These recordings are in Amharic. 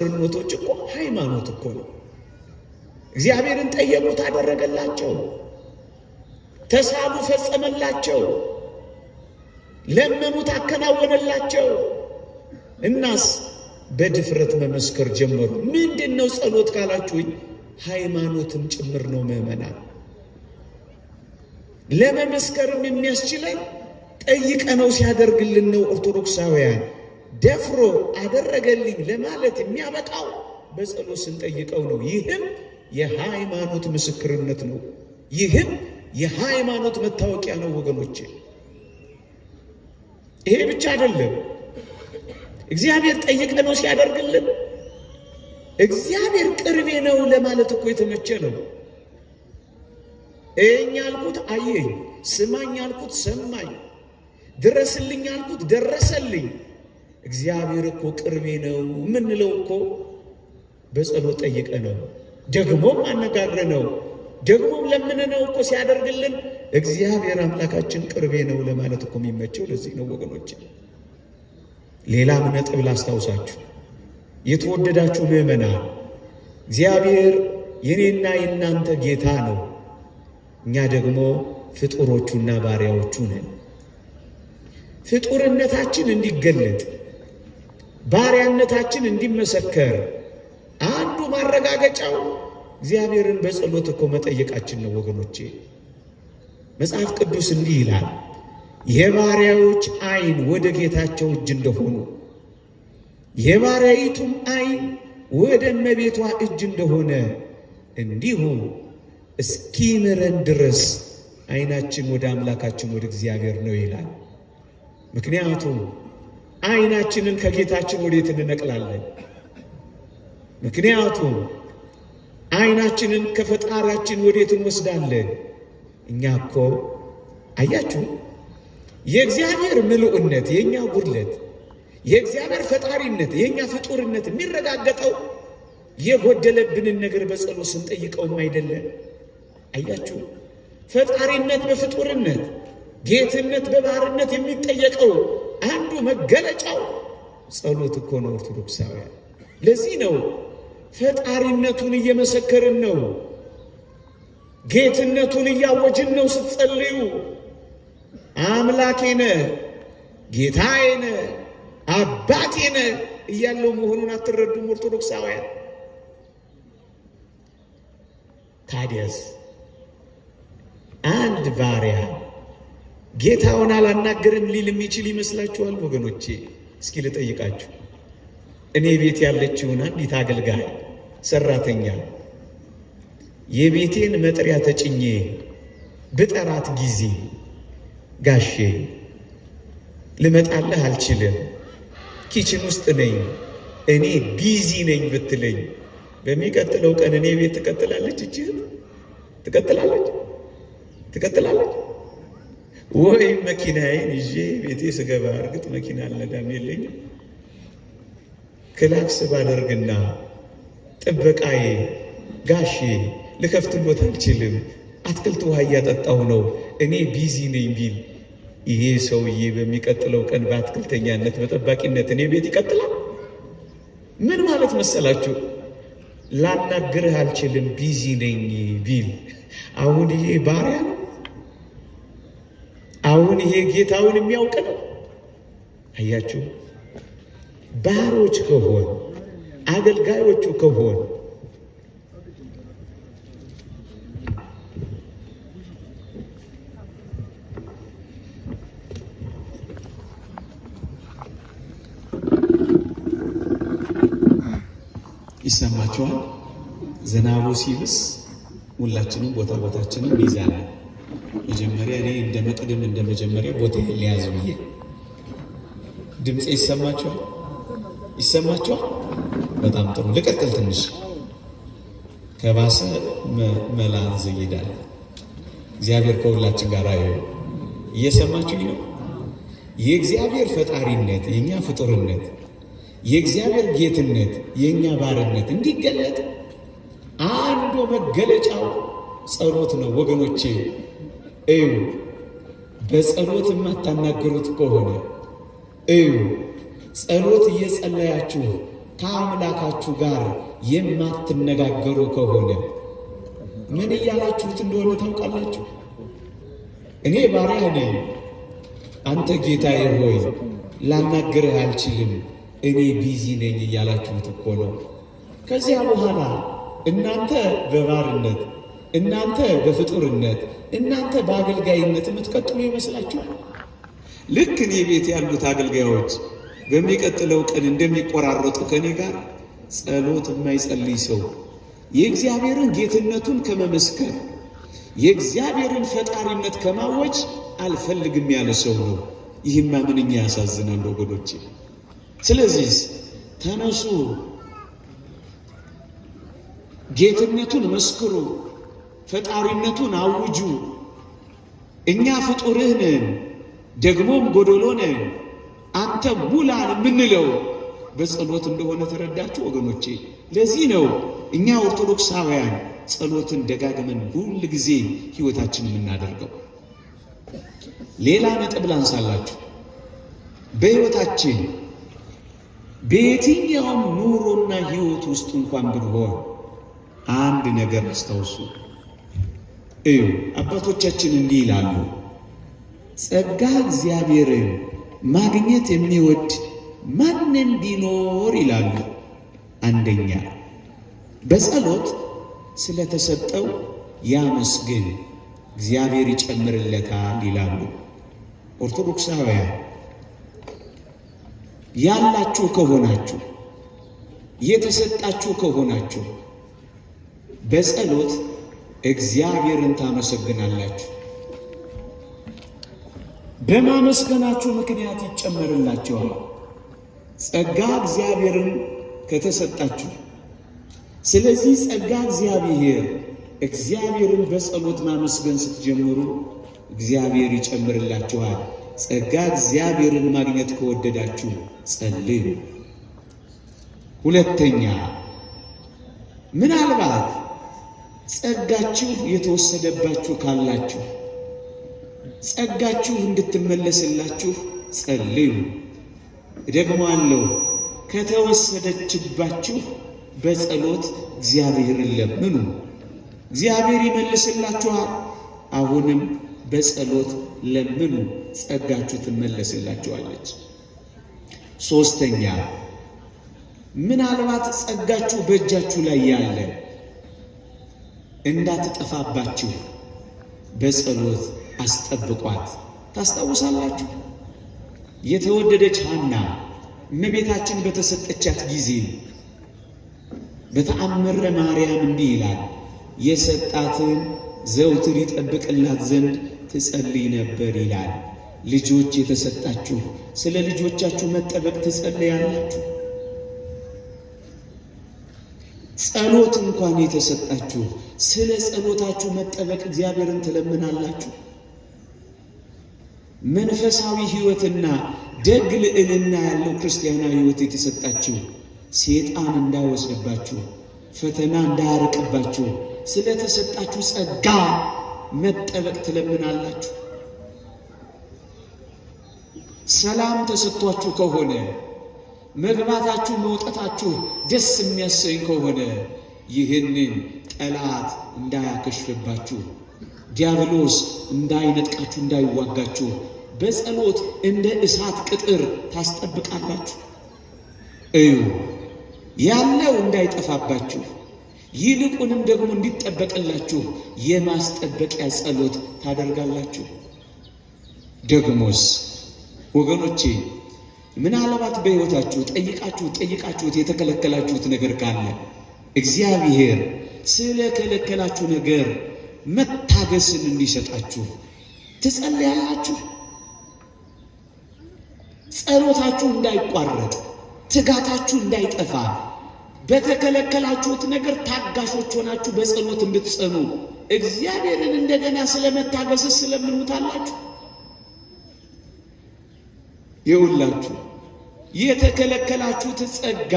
ምስክርነቶች እኮ ሃይማኖት እኮ ነው። እግዚአብሔርን ጠየቁት አደረገላቸው፣ ተሳሉ ፈጸመላቸው፣ ለመኑት አከናወነላቸው። እናስ በድፍረት መመስከር ጀመሩ። ምንድነው ጸሎት ካላችሁኝ ሃይማኖትም ጭምር ነው ምእመናን። ለመመስከርም የሚያስችለን ጠይቀነው ሲያደርግልን ነው። ኦርቶዶክሳውያን ደፍሮ አደረገልኝ ለማለት የሚያበቃው በጸሎት ስንጠይቀው ነው። ይህም የሃይማኖት ምስክርነት ነው። ይህም የሃይማኖት መታወቂያ ነው ወገኖቼ። ይሄ ብቻ አይደለም። እግዚአብሔር ጠይቀነው ሲያደርግልን እግዚአብሔር ቅርቤ ነው ለማለት እኮ የተመቸ ነው። እኛ አልኩት አየኝ፣ ስማኝ አልኩት ሰማኝ፣ ድረስልኝ አልኩት ደረሰልኝ። እግዚአብሔር እኮ ቅርቤ ነው የምንለው እኮ በጸሎት ጠይቀ ነው፣ ደግሞም አነጋግረ ነው፣ ደግሞም ለምን ነው እኮ ሲያደርግልን እግዚአብሔር አምላካችን ቅርቤ ነው ለማለት እኮ የሚመቸው ለዚህ ነው ወገኖች። ሌላም ነጥብ ላስታውሳችሁ፣ የተወደዳችሁ ምእመናን፣ እግዚአብሔር የኔና የናንተ ጌታ ነው። እኛ ደግሞ ፍጡሮቹና ባሪያዎቹ ነን። ፍጡርነታችን እንዲገለጥ፣ ባሪያነታችን እንዲመሰከር አንዱ ማረጋገጫው እግዚአብሔርን በጸሎት እኮ መጠየቃችን ነው ወገኖቼ። መጽሐፍ ቅዱስ እንዲህ ይላል፣ የባሪያዎች ዓይን ወደ ጌታቸው እጅ እንደሆኑ የባሪያይቱም ዓይን ወደ እመቤቷ እጅ እንደሆነ እንዲሁ እስኪምረን ድረስ ዓይናችን ወደ አምላካችን ወደ እግዚአብሔር ነው ይላል። ምክንያቱም ዓይናችንን ከጌታችን ወዴት እንነቅላለን? ምክንያቱም ዓይናችንን ከፈጣሪያችን ወዴት እንወስዳለን? እኛ እኮ አያችሁ፣ የእግዚአብሔር ምሉዕነት የእኛ ጉድለት፣ የእግዚአብሔር ፈጣሪነት የእኛ ፍጡርነት የሚረጋገጠው የጎደለብንን ነገር በጸሎት ስንጠይቀውም አይደለም። አያችሁ፣ ፈጣሪነት በፍጡርነት፣ ጌትነት በባህርነት የሚጠየቀው አንዱ መገለጫው ጸሎት እኮ ነው ኦርቶዶክሳውያን። ለዚህ ነው ፈጣሪነቱን እየመሰከርን ነው፣ ጌትነቱን እያወጅን ነው። ስትጸልዩ አምላኬ ነህ፣ ጌታዬ ነህ፣ አባቴ ነህ እያለው መሆኑን አትረዱም ኦርቶዶክሳውያን? ታዲያስ አንድ ባሪያ ጌታውን አላናገርም ሊል የሚችል ይመስላችኋል ወገኖቼ? እስኪ ልጠይቃችሁ። እኔ ቤት ያለችውን አንዲት አገልጋይ ሰራተኛ የቤቴን መጥሪያ ተጭኜ ብጠራት ጊዜ ጋሼ ልመጣልህ አልችልም፣ ኪችን ውስጥ ነኝ፣ እኔ ቢዚ ነኝ ብትለኝ በሚቀጥለው ቀን እኔ ቤት ትቀጥላለች? እችት ትቀጥላለች? ወይም መኪናዬን ይዤ ቤቴ ስገባ፣ እርግጥ መኪና አልነዳም የለኝም፣ ክላክስ ባደርግና ጥበቃዬ ጋሼ ልከፍትሎት አልችልም፣ አትክልት ውሃ እያጠጣሁ ነው፣ እኔ ቢዚ ነኝ ቢል ይሄ ሰውዬ በሚቀጥለው ቀን በአትክልተኛነት በጠባቂነት እኔ ቤት ይቀጥላል? ምን ማለት መሰላችሁ? ላናግርህ አልችልም ቢዚ ነኝ ቢል አሁን ይሄ ባሪያ ነው? አሁን ይሄ ጌታውን የሚያውቅ ነው? አያችሁ፣ ባሮች ከሆን አገልጋዮቹ ከሆን ይሰማችኋል? ዝናቡ ሲብስ ሁላችንም ቦታችንን እንይዛለን። መጀመሪያ እኔ እንደ መቅድም እንደ መጀመሪያ ቦታ ሊያዝ ብዬ ድምፄ ይሰማችኋል? በጣም ጥሩ። ልቀጥል ትንሽ፣ ከባሰ መላ እንዘይዳለን። እግዚአብሔር ከሁላችን ጋር ይሁን። እየሰማችሁኝ ነው? የእግዚአብሔር ፈጣሪነት የእኛ ፍጡርነት፣ የእግዚአብሔር ጌትነት የእኛ ባርነት እንዲገለጥ አንዱ መገለጫው ጸሎት ነው ወገኖቼ። እዩ፣ በጸሎት የማታናገሩት ከሆነ እዩ፣ ጸሎት እየጸለያችሁ ከአምላካችሁ ጋር የማትነጋገሩ ከሆነ ምን እያላችሁት እንደሆነ ታውቃላችሁ? እኔ ባሪያ ነኝ፣ አንተ ጌታዬ ሆይ ላናግርህ አልችልም፣ እኔ ቢዚ ነኝ እያላችሁት እኮ ነው። ከዚያ በኋላ እናንተ በባርነት፣ እናንተ በፍጡርነት፣ እናንተ በአገልጋይነት የምትቀጥሉ ይመስላችኋል? ልክ እኔ ቤት ያሉት አገልጋዮች በሚቀጥለው ቀን እንደሚቆራረጡ ከኔ ጋር ጸሎት የማይጸልይ ሰው የእግዚአብሔርን ጌትነቱን ከመመስከር የእግዚአብሔርን ፈጣሪነት ከማወጅ አልፈልግም ያለ ሰው ነው። ይህማ ምንኛ ያሳዝናል ወገኖቼ። ስለዚህ ተነሱ፣ ጌትነቱን መስክሩ፣ ፈጣሪነቱን አውጁ። እኛ ፍጡርህ ነን፣ ደግሞም ጎዶሎ ነን፣ አንተ ሙላን የምንለው በጸሎት እንደሆነ ተረዳችሁ ወገኖቼ። ለዚህ ነው እኛ ኦርቶዶክሳውያን ጸሎትን ደጋግመን ሁል ጊዜ ሕይወታችን የምናደርገው። ሌላ ነጥብ ላንሳላችሁ። በሕይወታችን በየትኛውም ኑሮና ሕይወት ውስጥ እንኳን ብንሆን አንድ ነገር አስታውሱ። እዩ፣ አባቶቻችን እንዲህ ይላሉ፣ ጸጋ እግዚአብሔርን ማግኘት የሚወድ ማንም ቢኖር ይላሉ፣ አንደኛ በጸሎት ስለተሰጠው ያመስግን እግዚአብሔር ይጨምርለታል ይላሉ። ኦርቶዶክሳውያን ያላችሁ ከሆናችሁ የተሰጣችሁ ከሆናችሁ በጸሎት እግዚአብሔርን ታመሰግናላችሁ። በማመስገናችሁ ምክንያት ይጨመርላችኋል። ጸጋ እግዚአብሔርን ከተሰጣችሁ፣ ስለዚህ ጸጋ እግዚአብሔርን በጸሎት ማመስገን ስትጀምሩ እግዚአብሔር ይጨምርላችኋል። ጸጋ እግዚአብሔርን ማግኘት ከወደዳችሁ ጸልዩ። ሁለተኛ፣ ምናልባት ጸጋችሁ የተወሰደባችሁ ካላችሁ ጸጋችሁ እንድትመለስላችሁ ጸልዩ። ደግሞ አለው ከተወሰደችባችሁ በጸሎት እግዚአብሔርን ለምኑ፣ እግዚአብሔር ይመልስላችኋል። አሁንም በጸሎት ለምኑ፣ ጸጋችሁ ትመለስላችኋለች። ሶስተኛ፣ ምናልባት ጸጋችሁ በእጃችሁ ላይ ያለ እንዳትጠፋባችሁ በጸሎት አስጠብቋት። ታስታውሳላችሁ? የተወደደች ሐና እመቤታችን በተሰጠቻት ጊዜ በተአምረ ማርያም እንዲህ ይላል፣ የሰጣትን ዘውትር ይጠብቅላት ዘንድ ትጸልይ ነበር ይላል። ልጆች የተሰጣችሁ ስለ ልጆቻችሁ መጠበቅ ትጸልያላችሁ። ጸሎት እንኳን የተሰጣችሁ ስለ ጸሎታችሁ መጠበቅ እግዚአብሔርን ትለምናላችሁ። መንፈሳዊ ሕይወትና ደግ ልዕልና ያለው ክርስቲያናዊ ሕይወት የተሰጣችሁ ሰይጣን እንዳይወስድባችሁ፣ ፈተና እንዳያርቅባችሁ ስለተሰጣችሁ ጸጋ መጠበቅ ትለምናላችሁ። ሰላም ተሰጥቷችሁ ከሆነ መግባታችሁ መውጣታችሁ ደስ የሚያሰኝ ከሆነ ይህንን ጠላት እንዳያከሽፍባችሁ፣ ዲያብሎስ እንዳይነጥቃችሁ፣ እንዳይዋጋችሁ በጸሎት እንደ እሳት ቅጥር ታስጠብቃላችሁ። እዩ፣ ያለው እንዳይጠፋባችሁ ይልቁንም ደግሞ እንዲጠበቅላችሁ የማስጠበቂያ ጸሎት ታደርጋላችሁ። ደግሞስ ወገኖቼ ምናልባት በሕይወታችሁ ጠይቃችሁት የተከለከላችሁት ነገር ካለ እግዚአብሔር ስለከለከላችሁ ነገር መታገስን እንዲሰጣችሁ ትጸልያላችሁ። ጸሎታችሁ እንዳይቋረጥ፣ ትጋታችሁ እንዳይጠፋ በተከለከላችሁት ነገር ታጋሾች ሆናችሁ በጸሎት እንድትጸኑ እግዚአብሔርን እንደገና ስለመታገስ ስለምኑታላችሁ። ይውላችሁ የተከለከላችሁት ጸጋ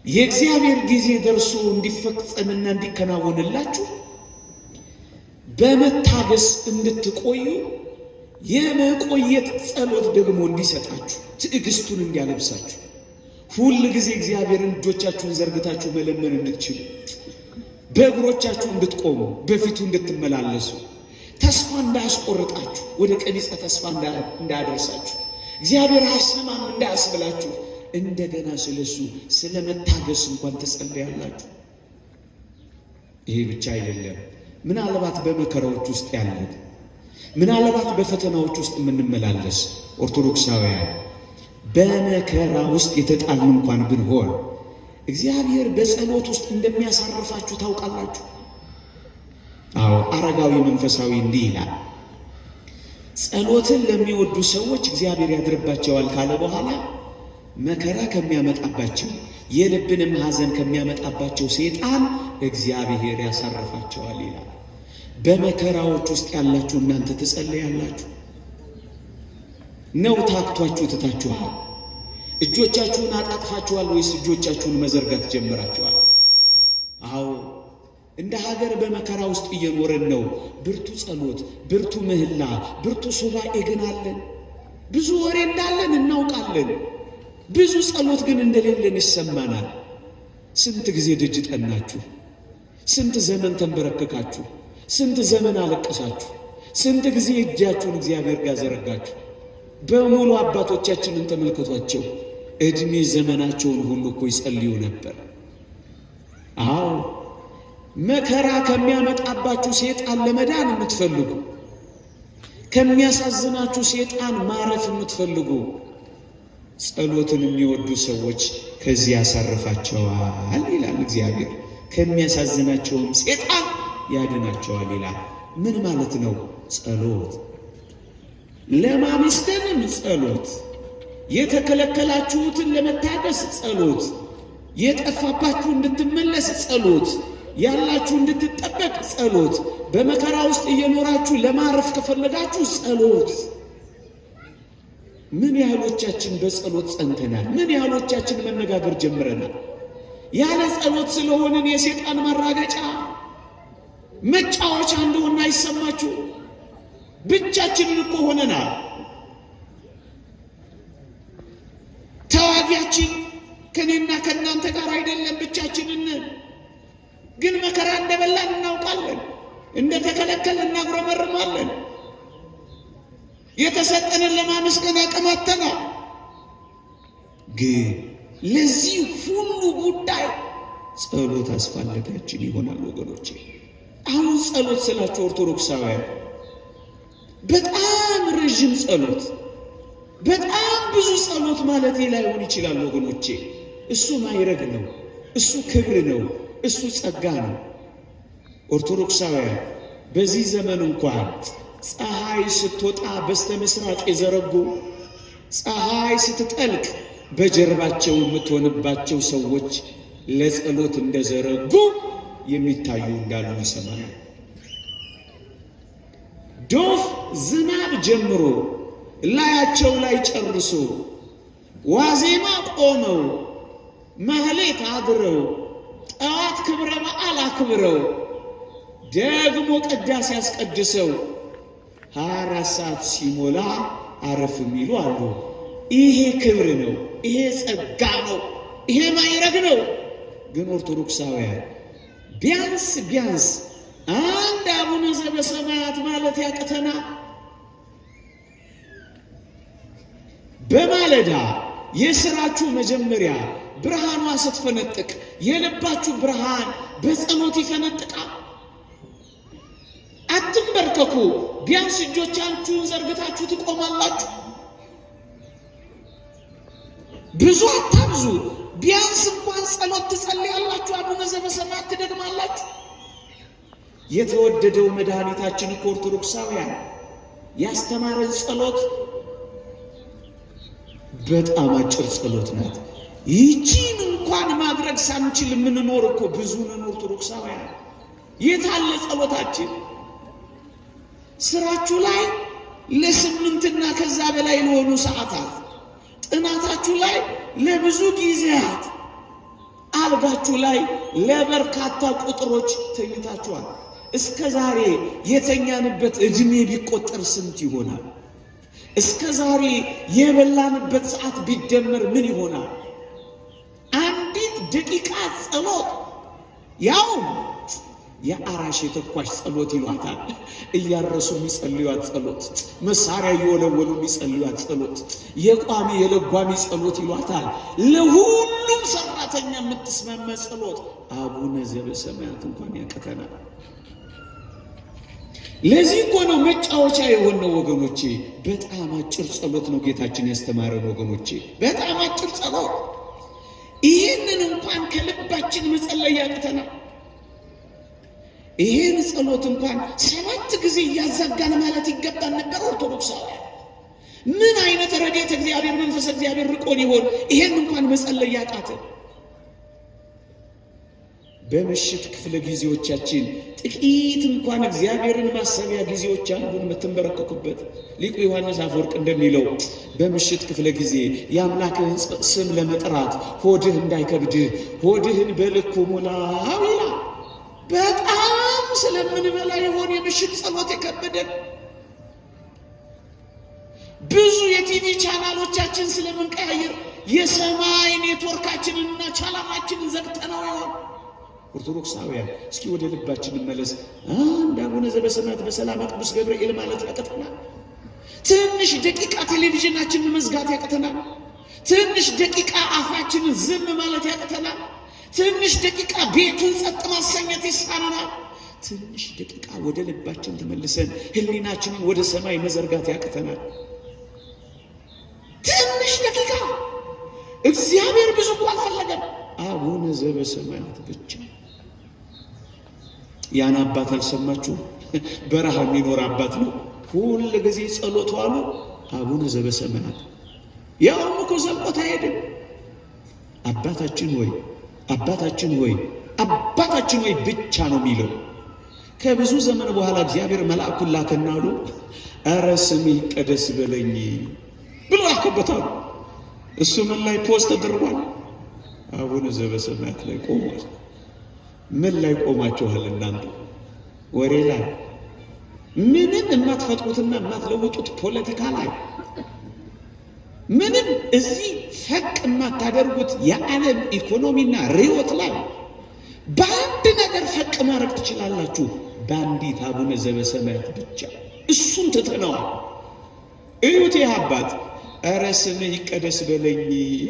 የእግዚአብሔር ጊዜ ደርሶ እንዲፈጸምና እንዲከናወንላችሁ በመታገስ እንድትቆዩ የመቆየት ጸሎት ደግሞ እንዲሰጣችሁ ትዕግስቱን እንዲያለብሳችሁ ሁሉ ጊዜ እግዚአብሔርን እጆቻችሁን ዘርግታችሁ መለመን እንድትችሉ፣ በእግሮቻችሁ እንድትቆሙ፣ በፊቱ እንድትመላለሱ፣ ተስፋ እንዳያስቆርጣችሁ፣ ወደ ቀቢጸ ተስፋ እንዳያደርሳችሁ፣ እግዚአብሔር አሰማም እንዳያስብላችሁ እንደገና ስለሱ ስለመታገስ እንኳን ትጸልያላችሁ። ይሄ ብቻ አይደለም። ምናልባት በመከራዎች ውስጥ ያለን፣ ምናልባት በፈተናዎች ውስጥ የምንመላለስ ኦርቶዶክሳውያን በመከራ ውስጥ የተጣልን እንኳን ብንሆን እግዚአብሔር በጸሎት ውስጥ እንደሚያሳርፋችሁ ታውቃላችሁ። አዎ አረጋዊ መንፈሳዊ እንዲህ ይላል፣ ጸሎትን ለሚወዱ ሰዎች እግዚአብሔር ያድርባቸዋል ካለ በኋላ መከራ ከሚያመጣባቸው የልብንም ሐዘን ከሚያመጣባቸው ሰይጣን እግዚአብሔር ያሳርፋቸዋል ይላል። በመከራዎች ውስጥ ያላችሁ እናንተ ትጸልያላችሁ ነው? ታክቷችሁ ትታችኋል? እጆቻችሁን አጣጥፋችኋል ወይስ እጆቻችሁን መዘርጋት ጀምራችኋል? አዎ እንደ ሀገር በመከራ ውስጥ እየኖርን ነው። ብርቱ ጸሎት፣ ብርቱ ምህላ፣ ብርቱ ሱባኤ ግን አለን። ብዙ ወሬ እንዳለን እናውቃለን። ብዙ ጸሎት ግን እንደሌለን ይሰማናል። ስንት ጊዜ ደጅ ጠናችሁ? ስንት ዘመን ተንበረከካችሁ? ስንት ዘመን አለቀሳችሁ? ስንት ጊዜ እጃችሁን እግዚአብሔር ጋር ዘረጋችሁ? በሙሉ አባቶቻችንን ተመልከቷቸው። እድሜ ዘመናቸውን ሁሉ እኮ ይጸልዩ ነበር። አዎ መከራ ከሚያመጣባችሁ ሰይጣን ለመዳን የምትፈልጉ፣ ከሚያሳዝናችሁ ሰይጣን ማረፍ የምትፈልጉ ጸሎትን የሚወዱ ሰዎች ከዚህ ያሳርፋቸዋል ይላል እግዚአብሔር። ከሚያሳዝናቸውም ሰይጣን ያድናቸዋል ይላል። ምን ማለት ነው? ጸሎት ለማመስገንም ጸሎት፣ የተከለከላችሁትን ለመታገስ ጸሎት፣ የጠፋባችሁ እንድትመለስ ጸሎት፣ ያላችሁ እንድትጠበቅ ጸሎት፣ በመከራ ውስጥ እየኖራችሁ ለማረፍ ከፈለጋችሁ ጸሎት። ምን ያህሎቻችን በጸሎት ጸንተናል? ምን ያህሎቻችን መነጋገር ጀምረናል? ያለ ጸሎት ስለሆንን የሰይጣን ማራገጫ መጫወቻ እንደሆነ አይሰማችሁ? ብቻችንን እኮ ሆነናል። ተዋጊያችን ከኔና ከእናንተ ጋር አይደለም፣ ብቻችንን። ግን መከራ እንደበላን እናውቃለን፣ እንደተከለከልን እናጉረመርማለን። የተሰጠንን ለማመስገን አቅማተናል። ግን ለዚህ ሁሉ ጉዳይ ጸሎት አስፈላጊያችን ይሆናል ወገኖቼ። አሁን ጸሎት ስላችሁ ኦርቶዶክሳውያን በጣም ረጅም ጸሎት፣ በጣም ብዙ ጸሎት ማለት ላይሆን ይችላል ወገኖቼ። እሱ ማይረግ ነው፣ እሱ ክብር ነው፣ እሱ ጸጋ ነው። ኦርቶዶክሳውያን በዚህ ዘመን እንኳን ፀሐይ ስትወጣ በስተምስራቅ የዘረጉ፣ ፀሐይ ስትጠልቅ በጀርባቸው የምትሆንባቸው ሰዎች ለጸሎት እንደዘረጉ የሚታዩ እንዳሉ ይሰማል። ዶፍ ዝናብ ጀምሮ ላያቸው ላይ ጨርሶ ዋዜማ ቆመው ማህሌት አድረው ጠዋት ክብረ በዓል አክብረው ደግሞ ቅዳሴ ያስቀድሰው 24 ሰዓት ሲሞላ አረፍ የሚሉ አሉ። ይሄ ክብር ነው፣ ይሄ ጸጋ ነው፣ ይሄ ማይረግ ነው። ግን ኦርቶዶክሳውያን ቢያንስ አንድ አቡነ ዘበሰማያት ማለት ያቅተና። በማለዳ የሥራችሁ መጀመሪያ ብርሃኗ ስትፈነጥቅ የልባችሁ ብርሃን በጸሎት ይፈነጥቃል። አትንበርከኩ፣ ቢያንስ እጆቻችሁን ዘርግታችሁ ትቆማላችሁ። ብዙ አታብዙ፣ ቢያንስ እንኳን ጸሎት ትጸልያላችሁ። አቡነ ዘበሰማያት ትደግማላችሁ። የተወደደው መድኃኒታችን እኮ ኦርቶዶክሳውያን ያስተማረን ጸሎት በጣም አጭር ጸሎት ናት። ይህቺን እንኳን ማድረግ ሳንችል የምንኖር እኮ ብዙ ነን ኦርቶዶክሳውያን። የታለ ጸሎታችን? ስራችሁ ላይ ለስምንትና ከዛ በላይ ለሆኑ ሰዓታት፣ ጥናታችሁ ላይ ለብዙ ጊዜያት፣ አልጋችሁ ላይ ለበርካታ ቁጥሮች ተኝታችኋል። እስከ ዛሬ የተኛንበት እድሜ ቢቆጠር ስንት ይሆናል? እስከ ዛሬ የበላንበት ሰዓት ቢደመር ምን ይሆናል? ደቂቃ ጸሎት ያው የአራሽ የተኳሽ ጸሎት ይሏታል። እያረሱ የሚጸልዩት ጸሎት፣ መሳሪያ እየወለወሉ የሚጸልዩት ጸሎት፣ የቋሚ የለጓሚ ጸሎት ይሏታል። ለሁሉም ሰራተኛ የምትስማማ ጸሎት አቡነ ዘበሰማያት እንኳን ያቀተናል። ለዚህ እኮ ነው መጫወቻ የሆነው ወገኖቼ። በጣም አጭር ጸሎት ነው ጌታችን ያስተማረን ወገኖቼ፣ በጣም አጭር ጸሎት። ይህንን እንኳን ከልባችን መጸለይ ያቅተናል። ይህን ጸሎት እንኳን 7 ጊዜ እያዛጋን ማለት ይገባን ነበር። ኦርቶዶክሳውያን ምን አይነት ረድኤተ እግዚአብሔር መንፈስ እግዚአብሔር ርቆን ይሆን ይሄን እንኳን መጸለይ ያቃተን? በምሽት ክፍለ ጊዜዎቻችን ጥቂት እንኳን እግዚአብሔርን ማሰቢያ ጊዜዎች አሉን የምትንበረከኩበት። ሊቁ ዮሐንስ አፈወርቅ እንደሚለው በምሽት ክፍለ ጊዜ የአምላክህን ስም ለመጥራት ሆድህ እንዳይከብድህ ሆድህን በልኩ ሙላው ይላል። በጣም ስለምንበላ የሆነ የምሽት ጸሎት የከበደን፣ ብዙ የቲቪ ቻናሎቻችን ስለምንቀያየር የሰማይ ኔትወርካችንንና ቻናላችንን ዘግተነው ይሆን? ኦርቶዶክሳውያን እስኪ ወደ ልባችን እንመለስ። አንድ አቡነ ዘበሰማያት በሰላም ቅዱስ ገብርኤል ማለት ያቅተናል። ትንሽ ደቂቃ ቴሌቪዥናችንን መዝጋት ያቅተናል። ትንሽ ደቂቃ አፋችንን ዝም ማለት ያቅተናል። ትንሽ ደቂቃ ቤቱን ጸጥ ማሰኘት ይሳናል። ትንሽ ደቂቃ ወደ ልባችን ተመልሰን ህሊናችንን ወደ ሰማይ መዘርጋት ያቅተናል። ትንሽ ደቂቃ እግዚአብሔር ብዙ እኮ አልፈለገም። አቡነ ዘበሰማያት ብቻ። ያን አባት አልሰማችሁ? በረሃ የሚኖር አባት ነው። ሁል ጊዜ ጸሎቱ አሉ አቡነ ዘበሰማያት። ያውም እኮ ዘልቆት አይሄድም። አባታችን ሆይ አባታችን ሆይ አባታችን ሆይ ብቻ ነው የሚለው። ከብዙ ዘመን በኋላ እግዚአብሔር መልአኩን ላከና አሉ ኧረ ስምህ ይቀደስ በለኝ ብሎ አከበታሉ። እሱ ምን ላይ ፖስት ተደርጓል? አቡነ ዘበሰማያት ላይ ቆሟል። ምን ላይ ቆማችኋል እናንተ? ወሬ ላይ ምንም የማትፈጥሩትና የማትለውጡት ፖለቲካ ላይ ምንም እዚህ ፈቅ የማታደርጉት የዓለም ኢኮኖሚና ርዕዮት ላይ በአንድ ነገር ፈቅ ማድረግ ትችላላችሁ፣ በአንዲት አቡነ ዘበሰማያት ብቻ። እሱን ትተነዋል። እዩት ይህ አባት ኧረ ስምህ ይቀደስ በለኝ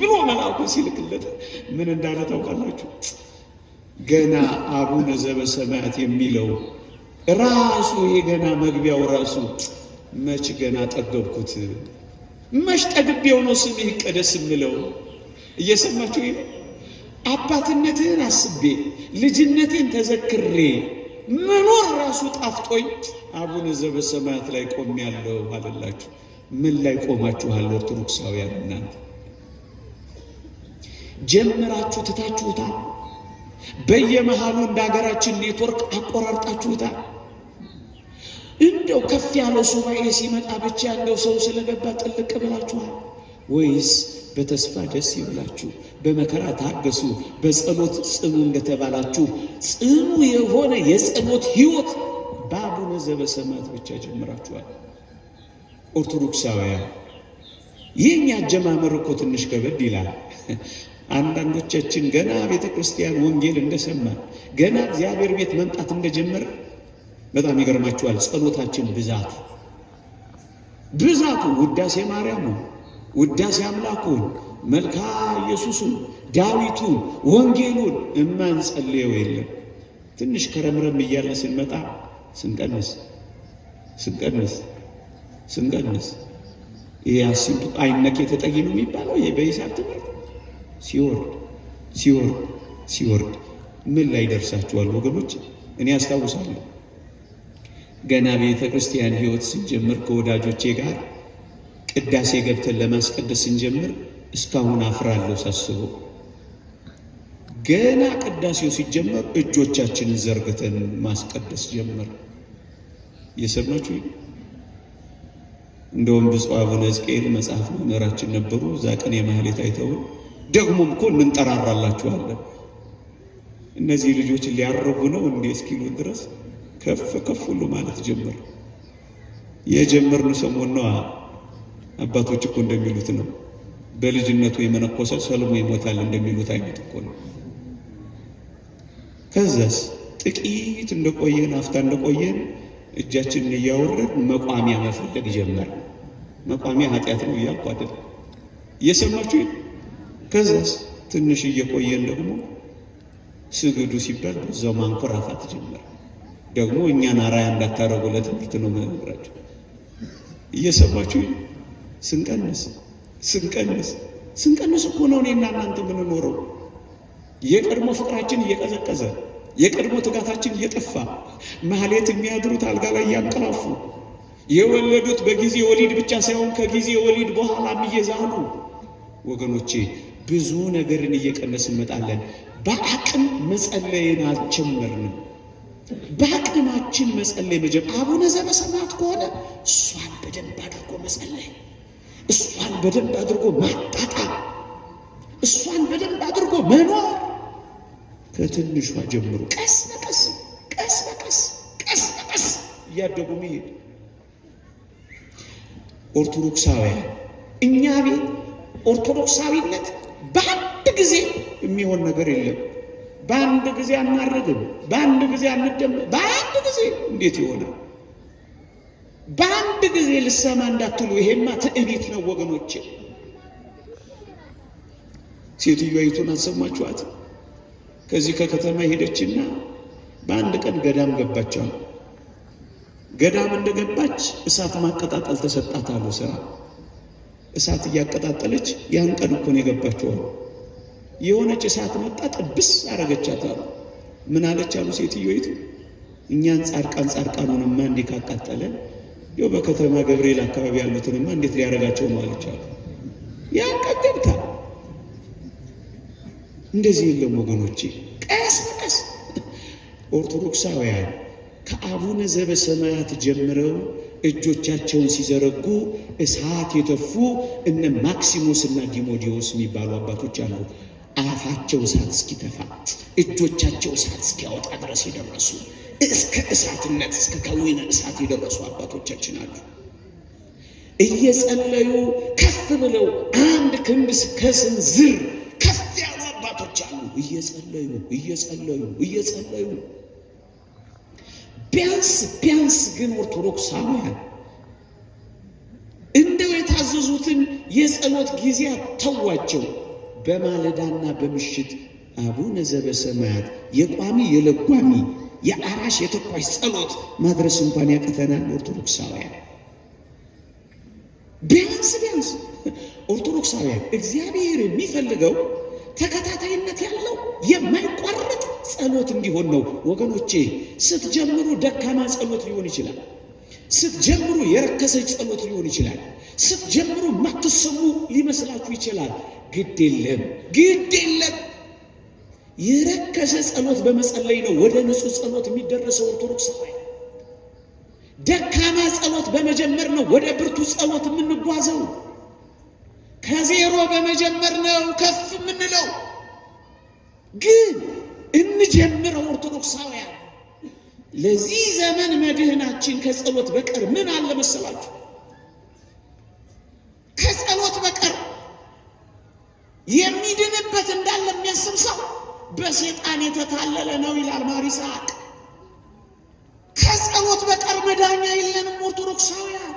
ብሎ መልአኩን ሲልክለት ምን እንዳለ ታውቃላችሁ? ገና አቡነ ዘበሰማያት የሚለው ራሱ ይሄ ገና መግቢያው ራሱ መች ገና ጠገብኩት፣ መች ጠግቤው ነው ስምህ ይቀደስ የምለው። እየሰማችሁ ይሄ አባትነትህን አስቤ ልጅነቴን ተዘክሬ መኖር ራሱ ጣፍጦኝ አቡነ ዘበሰማያት ላይ ቆሜያለሁ አለላችሁ። ምን ላይ ቆማችኋል ኦርቶዶክሳውያን? እናንተ ጀምራችሁ ትታችሁታል። በየመሃሉ እንደ ሀገራችን ኔትወርክ አቆራርጣችሁታል። እንደው ከፍ ያለው ሱባኤ ሲመጣ ብቻ ያለው ሰው ስለገባ ጥልቅ ብላችኋል ወይስ በተስፋ ደስ ይብላችሁ፣ በመከራ ታገሱ፣ በጸሎት ጽኑ እንደተባላችሁ ጽኑ የሆነ የጸሎት ህይወት በአቡነ ዘበሰማያት ብቻ ጀምራችኋል? ኦርቶዶክሳውያን ይህኛ አጀማመር እኮ ትንሽ ከበድ ይላል። አንዳንዶቻችን ገና ቤተ ክርስቲያን ወንጌል እንደሰማን ገና እግዚአብሔር ቤት መምጣት እንደጀመረ በጣም ይገርማችኋል። ጸሎታችን ብዛቱ ውዳሴ ማርያሙን፣ ውዳሴ አምላኩን፣ መልካ ኢየሱሱን፣ ዳዊቱን፣ ወንጌሉን እማንጸልየው የለም። ትንሽ ከረምረም እያለ ስንመጣ ስንቀንስ ይሄ አስንቱ አይነክ የተጠይ ነው የሚባለው ይሄ በሂሳብ ትምህርት ሲወርድ ምን ላይ ደርሳችኋል ወገኖች? እኔ አስታውሳለሁ ገና ቤተ ክርስቲያን ህይወት ስንጀምር ከወዳጆቼ ጋር ቅዳሴ ገብተን ለማስቀደስ ስንጀምር እስካሁን አፍራለሁ ሳስበው። ገና ቅዳሴው ሲጀመር እጆቻችንን ዘርግተን ማስቀደስ ጀመር። እየሰማችሁ እንደውም ብፁዕ አቡነ ሕዝቅኤል መጽሐፍ መምህራችን ነበሩ። እዛ ቀን የማህሌት አይተው ደግሞም እኮ እንጠራራላችኋለን እነዚህ ልጆች ሊያረጉ ነው እንዴ እስኪሉ ድረስ ከፍ ሁሉ ማለት ጀመር። የጀመርን ሰሞን ነው። አባቶች እኮ እንደሚሉት ነው፣ በልጅነቱ የመነኮሰ ሰልሞ ይሞታል እንደሚሉት አይነት እኮ ነው። ከዛስ ጥቂት እንደቆየን አፍታ እንደቆየን እጃችንን እያወረድን መቋሚያ መፈለግ ጀመር። መቋሚያ ኃጢአት ነው እያልኩ አይደል? እየሰማችሁ? ከዛስ ትንሽ እየቆየን ደግሞ ስግዱ ሲባል በዛው ማንኮራፋት ጀመር። ደግሞ እኛን አራያ እንዳታረጉ ለትምህርት ነው መምራችሁ። እየሰማችሁ? ስንቀንስ እኮ ነው እኔና እናንተ የምንኖረው። የቀድሞ ፍቅራችን እየቀዘቀዘ፣ የቀድሞ ትጋታችን እየጠፋ፣ ማህሌት የሚያድሩት አልጋ ላይ እያንቀላፉ፣ የወለዱት በጊዜ ወሊድ ብቻ ሳይሆን ከጊዜ ወሊድ በኋላም እየዛሉ፣ ወገኖቼ ብዙ ነገርን እየቀነስን እንመጣለን። በአቅም መጸለይን አልጀመርንም። በአቅማችን መጸለይ መጀመር አቡነ ዘበሰማያት ከሆነ እሷን በደንብ አድርጎ መጸለይ፣ እሷን በደንብ አድርጎ ማጣጣም፣ እሷን በደንብ አድርጎ መኖር ከትንሿ ጀምሮ ቀስ በቀስ እያደጉ መሄድ። ኦርቶዶክሳውያን እኛ ቤት ኦርቶዶክሳዊነት በአንድ ጊዜ የሚሆን ነገር የለም። በአንድ ጊዜ አናረግም፣ በአንድ ጊዜ አንደም፣ በአንድ ጊዜ እንዴት ይሆናል? በአንድ ጊዜ ልሰማ እንዳትሉ፣ ይሄማ ትዕቢት ነው ወገኖቼ። ሴትዮይቱን አሰማችኋት? ከዚህ ከከተማ ሄደችና በአንድ ቀን ገዳም ገባቸው። ገዳም እንደገባች እሳት ማቀጣጠል ተሰጣት አሉ ስራ። እሳት እያቀጣጠለች ያን ቀን እኮ ነው የገባቸው። የሆነች እሳት መጣ ጥብስ አረገቻት አሉ። ምን አለች አሉ ሴትዮይቱ? እኛን ጻድቃኑንማ እንዲህ ካቃጠለ ይኸው በከተማ ገብርኤል አካባቢ ያሉትንማ እንዴት ሊያረጋቸው ነው አለች አሉ። ያን ቀን ገብታ እንደዚህ የለም ወገኖቼ። ቀስ በቀስ ኦርቶዶክሳውያን ከአቡነ ዘበሰማያት ጀምረው እጆቻቸውን ሲዘረጉ እሳት የተፉ እነ ማክሲሞስ እና ዲሞዲዮስ የሚባሉ አባቶች አሉ። አፋቸው እሳት እስኪተፋ እጆቻቸው እሳት እስኪያወጣ ድረስ የደረሱ እስከ እሳትነት እስከ ከዊነ እሳት የደረሱ አባቶቻችን አሉ። እየጸለዩ ከፍ ብለው አንድ ክንድ ከስንዝር ከፍ ያሉ አባቶች አሉ። እየጸለዩ ቢያንስ ግን ኦርቶዶክሳውያን እንደው የታዘዙትን የጸሎት ጊዜያት ተዋቸው። በማለዳና በምሽት አቡነ ዘበሰማያት የቋሚ የለጓሚ የአራሽ የተኳሽ ጸሎት ማድረስ እንኳን ያቅተናል ኦርቶዶክሳውያን። ቢያንስ ኦርቶዶክሳውያን እግዚአብሔር የሚፈልገው ተከታታይነት ያለው የማይቋረጥ ጸሎት እንዲሆን ነው ወገኖቼ። ስትጀምሩ ደካማ ጸሎት ሊሆን ይችላል። ስትጀምሩ የረከሰች ጸሎት ሊሆን ይችላል። ስትጀምሩ ማትሰሙ ሊመስላችሁ ይችላል። ግድ የለም የረከሰ ጸሎት በመጸለይ ነው ወደ ንጹህ ጸሎት የሚደረሰው ኦርቶዶክሳውያን። ደካማ ጸሎት በመጀመር ነው ወደ ብርቱ ጸሎት የምንጓዘው። ከዜሮ በመጀመር ነው ከፍ የምንለው። ግን እንጀምረው ኦርቶዶክሳውያን። ለዚህ ዘመን መድህናችን ከጸሎት በቀር ምን አለ መሰላችሁ? ከጸሎት በቀር የሚድንበት እንዳለ የሚያስብ ሰው በሰይጣን የተታለለ ነው ይላል ማር ይስሐቅ። ከጸሎት በቀር መዳኛ የለንም ኦርቶዶክሳውያን።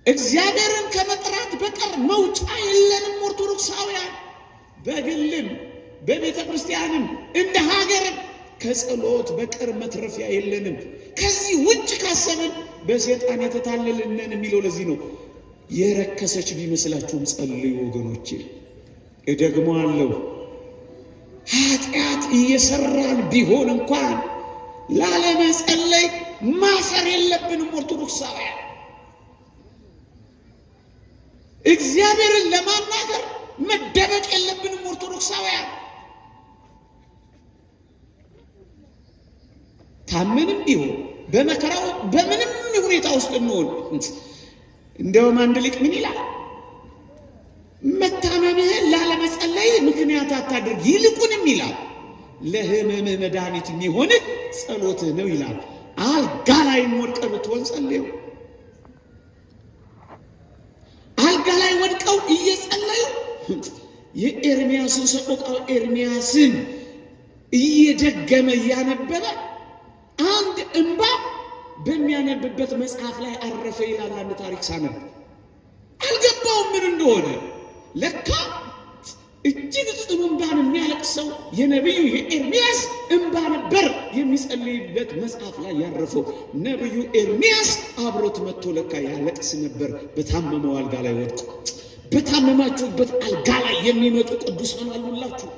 እግዚአብሔርን ከመጥራት በቀር መውጫ የለንም ኦርቶዶክሳውያን። በግልም በቤተ ክርስቲያንም እንደ ሀገርም ከጸሎት በቀር መትረፊያ የለንም። ከዚህ ውጭ ካሰብን በሰይጣን የተታለልነን የሚለው ለዚህ ነው። የረከሰች ቢመስላችሁም ጸልዩ ወገኖቼ። እደግመዋለሁ፣ ኃጢአት እየሰራን ቢሆን እንኳን ላለመጸለይ ማፈር የለብንም ኦርቶዶክሳውያን። እግዚአብሔርን ለማናገር መደበቅ የለብንም ኦርቶዶክሳውያን። ታምንም ቢሆን በመከራው በምንም ሁኔታ ውስጥ እንሆን፣ እንደውም አንድ ሊቅ ምን ይላል? መታመምህን ላለመጸለይ ምክንያት አታድርግ፣ ይልቁንም ይላል ለህመምህ መድኃኒት የሚሆንህ ጸሎትህ ነው ይላል። አልጋ ላይ ወድቀህ ብትሆን ጸልዩ። አልጋ ላይ ወድቀው እየጸለዩ የኤርሚያስን ሰቆቃው ኤርሚያስን እየደገመ እያነበበ አንድ እንባ በሚያነብበት መጽሐፍ ላይ አረፈ ይላል። አንድ ታሪክ ሳነብ አልገባውም ምን እንደሆነ። ለካ እጅግ ጽኑ እንባን የሚያለቅሰው የነቢዩ የኤርምያስ እንባ ነበር የሚጸልይበት መጽሐፍ ላይ ያረፈው። ነቢዩ ኤርምያስ አብሮት መጥቶ ለካ ያለቅስ ነበር በታመመው አልጋ ላይ ወድቆ። በታመማችሁበት አልጋ ላይ የሚመጡ ቅዱሳን አሉላችሁ።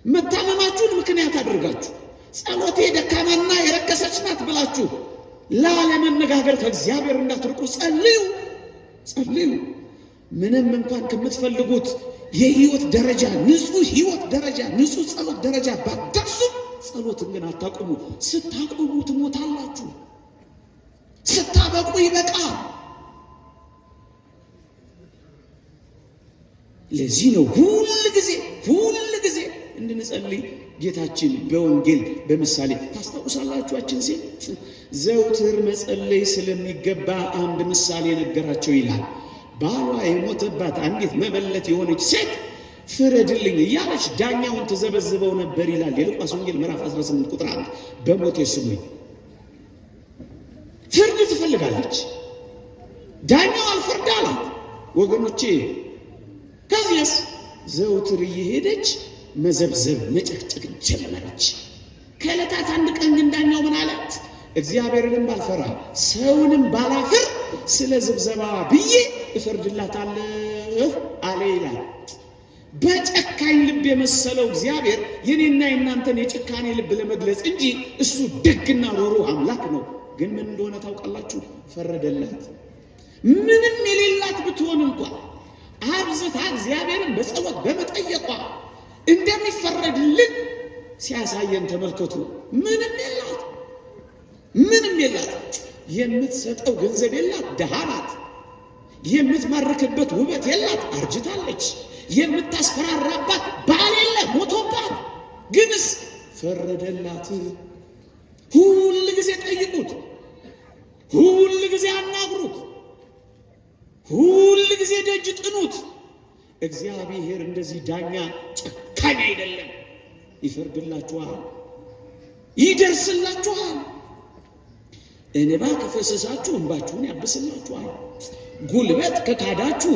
መታመማችሁን ምክንያት አድርጋችሁ ጸሎቴ ደካማና የረከሰች ናት ብላችሁ ላለመነጋገር ከእግዚአብሔር እንዳትርቁ ጸልዩ። ምንም እንኳን ከምትፈልጉት የህይወት ደረጃ ንጹህ ህይወት ደረጃ ንጹህ ጸሎት ደረጃ ባትደርሱ ጸሎትን ግን አታቁሙ። ስታቁሙ ትሞታላችሁ። ስታበቁ ይበቃል። ለዚህ ነው ሁል ጊዜ እንድንጸልይ ጌታችን በወንጌል በምሳሌ ታስታውሳላችኋችን ሴት ዘውትር መጸለይ ስለሚገባ አንድ ምሳሌ ነገራቸው ይላል። ባሏ የሞተባት አንዲት መበለት የሆነች ሴት ፍረድልኝ እያለች ዳኛውን ተዘበዝበው ነበር ይላል የሉቃስ ወንጌል ምዕራፍ 18 ቁጥር 1። በሞቴ ስሙኝ ፍርድ ትፈልጋለች። ዳኛው አልፈርድ አላት። ወገኖቼ ከዚያስ ዘውትር እየሄደች መዘብዘብ መጨቅጨቅ ጀመረች። ከዕለታት አንድ ቀን ግን ዳኛው ምን አላት? እግዚአብሔርንም ባልፈራ ሰውንም ባላፍር ስለ ዝብዘባ ብዬ እፈርድላታለሁ አለ ይላል። በጨካኝ ልብ የመሰለው እግዚአብሔር የኔና የእናንተን የጭካኔ ልብ ለመግለጽ እንጂ እሱ ደግና ሮሮ አምላክ ነው። ግን ምን እንደሆነ ታውቃላችሁ? ፈረደላት። ምንም የሌላት ብትሆን እንኳን አብዝታ እግዚአብሔርን በጸሎት በመጠየቋ እንደሚፈረድልን ሲያሳየን ተመልከቱ። ምንም የላት። የምትሰጠው ገንዘብ የላት፣ ደሃ ናት። የምትማርክበት ውበት የላት፣ አርጅታለች። የምታስፈራራባት ባል የለ፣ ሞቶባት። ግንስ ፈረደላት። ሁል ጊዜ ጠይቁት፣ ሁል ጊዜ አናግሩት፣ ሁል ጊዜ ደጅ ጥኑት። እግዚአብሔር እንደዚህ ዳኛ ጨካኝ አይደለም። ይፈርድላችኋል፣ ይደርስላችኋል። እንባ ከፈሰሳችሁ እንባችሁን ያብስላችኋል። ጉልበት ከካዳችሁ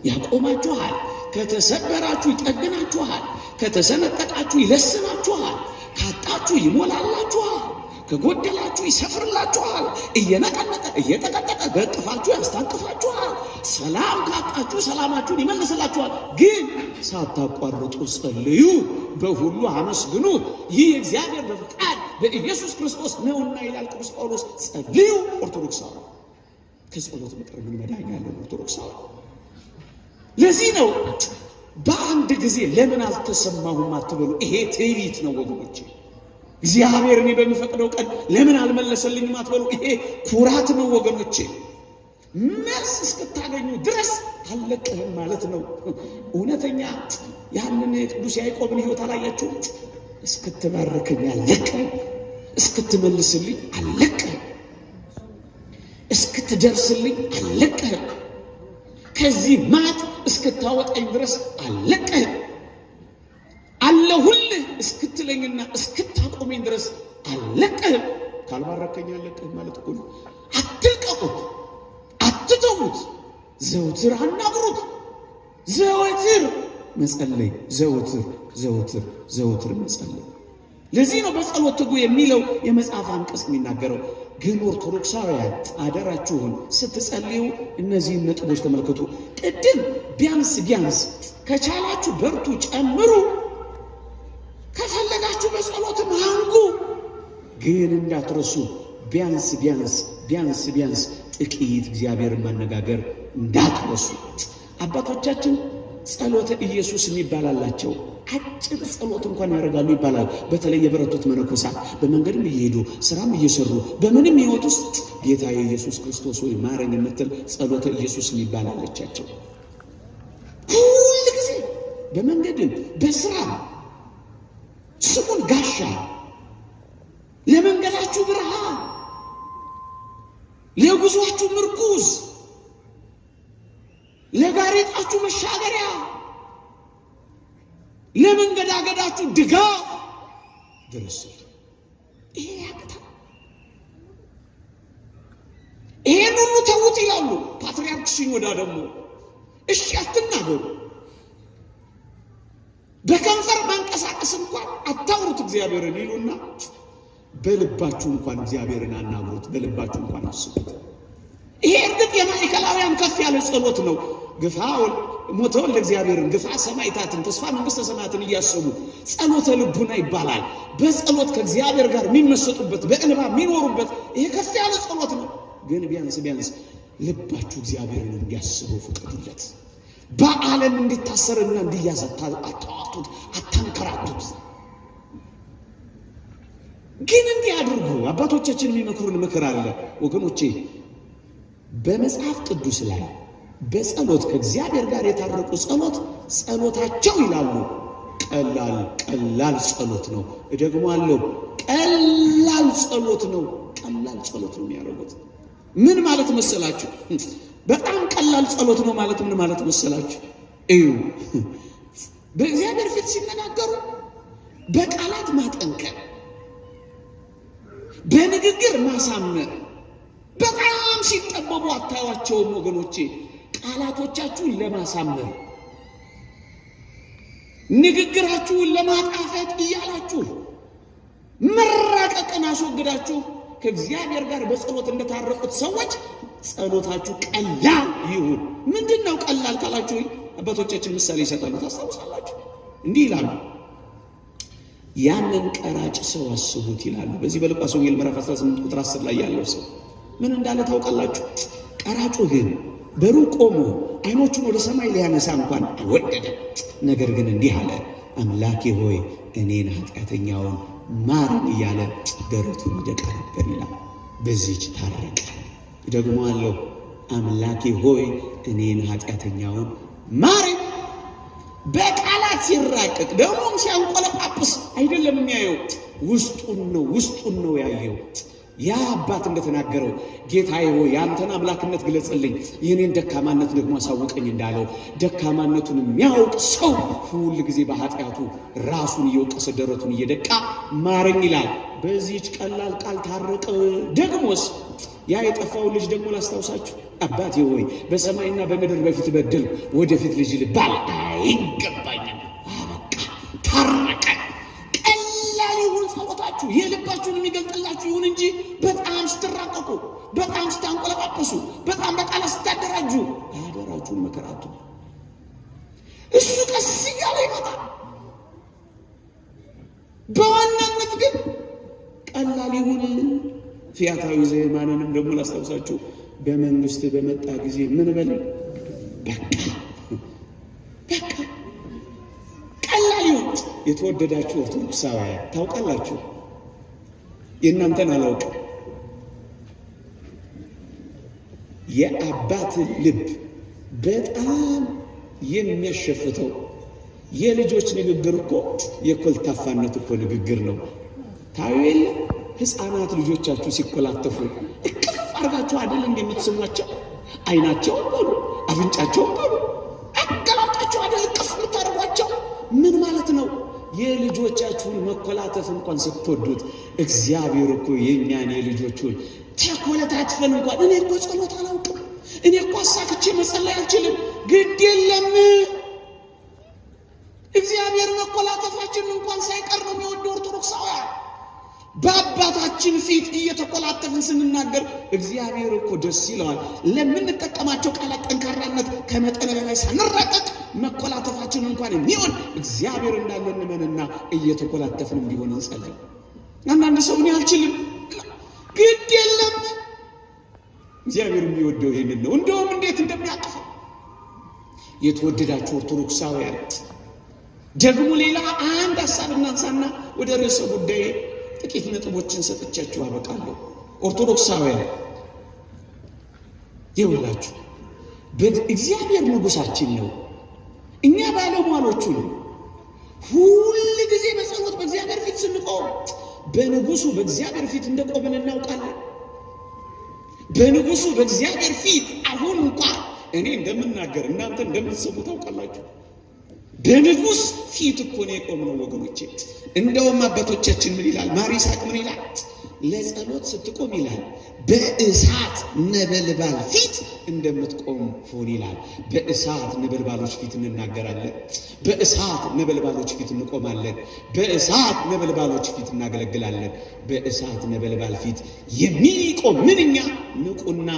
ያቆማችኋል። ከተሰበራችሁ ይጠግናችኋል። ከተሰነጠቃችሁ ይለስናችኋል። ካጣችሁ ይሞላላችኋል። ከጎደላችሁ ይሰፍርላችኋል። እየነቀነቀ እየጠቀጠቀ በእቅፋችሁ ያስታቅፋችኋል። ሰላም ካጣችሁ ሰላማችሁን ይመልስላችኋል። ግን ሳታቋርጡ ጸልዩ፣ በሁሉ አመስግኑ፣ ይህ እግዚአብሔር በፈቃድ በኢየሱስ ክርስቶስ ነውና ይላል ቅዱስ ጳውሎስ። ጸልዩ። ኦርቶዶክሳዊ ከጸሎት በቀር ምን መዳኛ ያለው? ኦርቶዶክሳዊ ለዚህ ነው በአንድ ጊዜ ለምን አልተሰማሁም አትበሉ። ይሄ ትዕቢት ነው ወገኖቼ። እግዚአብሔር እኔ በሚፈቅደው ቀን ለምን አልመለሰልኝም አትበሉ። ይሄ ኩራት ነው ወገኖቼ። መልስ እስክታገኙ ድረስ አልለቅህም ማለት ነው። እውነተኛ ያንን ቅዱስ ያዕቆብን ሕይወት አላያችሁ? እስክትባርከኝ አልለቅህም፣ እስክትመልስልኝ አልለቅህም፣ እስክትደርስልኝ አልለቅህም፣ ከዚህ ማጥ እስክታወጣኝ ድረስ አልለቅህም፣ አለሁልህ እስክትለኝና እስክታቆመኝ ድረስ አልለቅህም። ካልባረከኝ አልለቅህም ማለት እኮ ነው። አትልቀቁት፣ አትተዉት፣ ዘውትር አናግሩት፣ ዘወትር መጸለይ፣ ዘውትር መጸለይ። ለዚህ ነው በጸሎት ትጉ የሚለው የመጽሐፍ አንቀጽ የሚናገረው። ግን ኦርቶዶክሳውያን አደራችሁን ስትጸልዩ እነዚህን ነጥቦች ተመልከቱ። ቅድም ቢያንስ ከቻላችሁ በርቱ፣ ጨምሩ፣ ከፈለጋችሁ በጸሎትም አንጉ። ግን እንዳትረሱ ቢያንስ ጥቂት እግዚአብሔርን ማነጋገር እንዳትረሱ። አባቶቻችን ጸሎተ ኢየሱስ የሚባል አላቸው። አጭር ጸሎት እንኳን ያደርጋሉ ይባላል። በተለይ የበረቱት መነኮሳት በመንገድም እየሄዱ ስራም እየሰሩ በምንም ሕይወት ውስጥ ጌታ የኢየሱስ ክርስቶስ ሆይ ማረኝ የምትል ጸሎተ ኢየሱስ የሚባል አለቻቸው። ሁል ጊዜ በመንገድም በስራም ስሙን ጋሻ፣ ለመንገዳችሁ ብርሃን፣ ለጉዟችሁ ምርኩዝ፣ ለጋሬጣችሁ መሻገሪያ፣ ለመንገዳገዳችሁ ድጋፍ ድረስልኝ። ይሄ ያቅታል። ይሄን ሁሉ ተውት ይላሉ ፓትርያርክ ሲኖዳ ደግሞ እሺ አትናገሩ፣ በከንፈር ማንቀሳቀስ እንኳን አታውሩት እግዚአብሔርን ይሉና በልባችሁ እንኳን እግዚአብሔርን አናግሩት፣ በልባችሁ እንኳን አስቡት። ይሄ እርግጥ የማዕከላውያን ከፍ ያለ ጸሎት ነው። ግፋ ሞተ ወልደ እግዚአብሔርን፣ ግፋ ሰማዕታትን፣ ተስፋ መንግሥተ ሰማያትን እያሰቡ ጸሎተ ልቡና ይባላል። በጸሎት ከእግዚአብሔር ጋር የሚመሰጡበት፣ በእንባ የሚኖሩበት ይሄ ከፍ ያለ ጸሎት ነው። ግን ቢያንስ ልባችሁ እግዚአብሔርን እንዲያስበው ፍቀዱለት። በዓለም እንዲታሰርና እንዲያዝ አታዋጡት፣ አታንከራቱት። ግን እንዲህ አድርጉ። አባቶቻችን የሚመክሩን ምክር አለ ወገኖቼ። በመጽሐፍ ቅዱስ ላይ በጸሎት ከእግዚአብሔር ጋር የታረቁ ጸሎታቸው ይላሉ ቀላል ጸሎት ነው። ደግሞ አለው ቀላል ጸሎት ነው። ቀላል ጸሎት ነው የሚያደርጉት። ምን ማለት መሰላችሁ? በጣም ቀላል ጸሎት ነው ማለት ምን ማለት መሰላችሁ? እዩ፣ በእግዚአብሔር ፊት ሲነጋገሩ በቃላት ማጠንከር፣ በንግግር ማሳመር። በጣም ሲጠበቡ አታዩአቸውም ወገኖቼ? ቃላቶቻችሁን ለማሳመር ንግግራችሁን ለማጣፈጥ እያላችሁ መራቀቅን አስወግዳችሁ ከእግዚአብሔር ጋር በጸሎት እንደታረቁት ሰዎች ጸሎታችሁ ቀላል ይሁን። ምንድነው ቀላል ካላችሁ አባቶቻችን ምሳሌ ይሰጣሉ። ታስታውሳላችሁ? እንዲህ ይላሉ፣ ያንን ቀራጭ ሰው አስቡት ይላሉ። በዚህ በሉቃስ ወንጌል ምዕራፍ 18 ቁጥር 10 ላይ ያለው ሰው ምን እንዳለ ታውቃላችሁ? ቀራጩ ግን በሩቅ ቆሞ አይኖቹን ወደ ሰማይ ሊያነሳ እንኳን አልወደደም። ነገር ግን እንዲህ አለ፣ አምላኬ ሆይ እኔን ኃጢአተኛውን ማረኝ እያለ ደረቱን ይደቃ ነበር ይላል። በዚህች ታረቀ። ደግሞ አለው፣ አምላኬ ሆይ እኔን ኃጢአተኛውን ማረኝ። በቃላት ሲራቀቅ ደግሞም ሲያንቆለጳጵስ አይደለም የሚያየው፣ ውስጡን ነው ያየው። ያ አባት እንደተናገረው ጌታዬ ሆይ ያንተን አምላክነት ግለጽልኝ፣ የኔን ደካማነት ደግሞ አሳውቀኝ እንዳለው ደካማነቱን የሚያውቅ ሰው ሁል ጊዜ በኃጢአቱ ራሱን እየወቀሰ ደረቱን እየደቃ ማረኝ ይላል። በዚህች ቀላል ቃል ታረቀ። ደግሞስ ያ የጠፋውን ልጅ ደግሞ ላስታውሳችሁ። አባቴ ሆይ በሰማይና በምድር በፊት በደል ወደፊት ልጅ ልባል አይገባኝም። አበቃ፣ ታረቀ። ቀላል ይሁን ጸሎታችሁ፣ የልባችሁን የሚገልጥላችሁ ይሁን እንጂ በጣም ስትራቀቁ፣ በጣም ስታንቆለጳጳሱ፣ በጣም በቃላት ስታደራጁ አደራችሁን መከራቱ። እሱ ቀስ እያለ ይመጣል። በዋናነት ግን ቀላል ይሁን። ፊያታዊ ዘየማንንም ደግሞ ላስታውሳችሁ። በመንግስት በመጣ ጊዜ ምን በለ? በቃ ቀላል ይሁን። የተወደዳችሁ ኦርቶዶክሳውያን ታውቃላችሁ፣ የእናንተን አላውቅም፣ የአባት ልብ በጣም የሚያሸፍተው የልጆች ንግግር እኮ የኮልታፋነት እኮ ንግግር ነው። ታዩ የለ ሕፃናት ልጆቻችሁ ሲኮላተፉ እቅፍ አድርጋችሁ አይደል እንደምትስሟቸው? አይናቸውን በሉ አፍንጫቸውን በሉ አገላጣችሁ አይደል እቅፍ የምታደርጓቸው? ምን ማለት ነው? የልጆቻችሁን መኮላተፍ እንኳን ስትወዱት እግዚአብሔር እኮ የእኛን የልጆቹን ተኮለታትፈን እንኳን እኔ እኮ ጸሎት አላውቅም፣ እኔ እኮ አሳክቼ መጸለይ አልችልም፣ ግድ የለም እግዚአብሔር መኮላተፋችን እንኳን ሳይቀር ነው የሚወደው። ኦርቶዶክሳውያን በአባታችን ፊት እየተኮላተፍን ስንናገር እግዚአብሔር እኮ ደስ ይለዋል። ለምንጠቀማቸው ቃላት ጠንካራነት ከመጠን በላይ ሳንራቀቅ መኮላተፋችን እንኳን የሚሆን እግዚአብሔር እንዳለ እንመንና እየተኮላተፍን እንዲሆን እንጸልይ። አንዳንድ ሰው እኔ አልችልም፣ ግድ የለም እግዚአብሔር የሚወደው ይሄንን ነው። እንደውም እንዴት እንደሚያቅፈው የተወደዳችሁ ኦርቶዶክሳውያን ደግሞ ሌላ አንድ ሐሳብ እናንሳና ወደ ርዕሰ ጉዳይ ጥቂት ነጥቦችን ሰጥቻችሁ አበቃለሁ። ኦርቶዶክሳውያን ይኸውላችሁ እግዚአብሔር ንጉሳችን ነው፣ እኛ ባለሟሎቹ ነው። ሁል ጊዜ በጸሎት በእግዚአብሔር ፊት ስንቆም በንጉሱ በእግዚአብሔር ፊት እንደቆምን እናውቃለን። በንጉሱ በእግዚአብሔር ፊት አሁን እንኳን እኔ እንደምናገር እናንተ እንደምትሰሙ ታውቃላችሁ። በንጉሥ ፊት እኮ ነው የቆምነው ወገኖቼ። እንደውም አባቶቻችን ምን ይላል? ማር ይስሐቅ ምን ይላል? ለጸሎት ስትቆም ይላል በእሳት ነበልባል ፊት እንደምትቆም ሁን ይላል። በእሳት ነበልባሎች ፊት እንናገራለን። በእሳት ነበልባሎች ፊት እንቆማለን። በእሳት ነበልባሎች ፊት እናገለግላለን። በእሳት ነበልባል ፊት የሚቆም ምንኛ ንቁና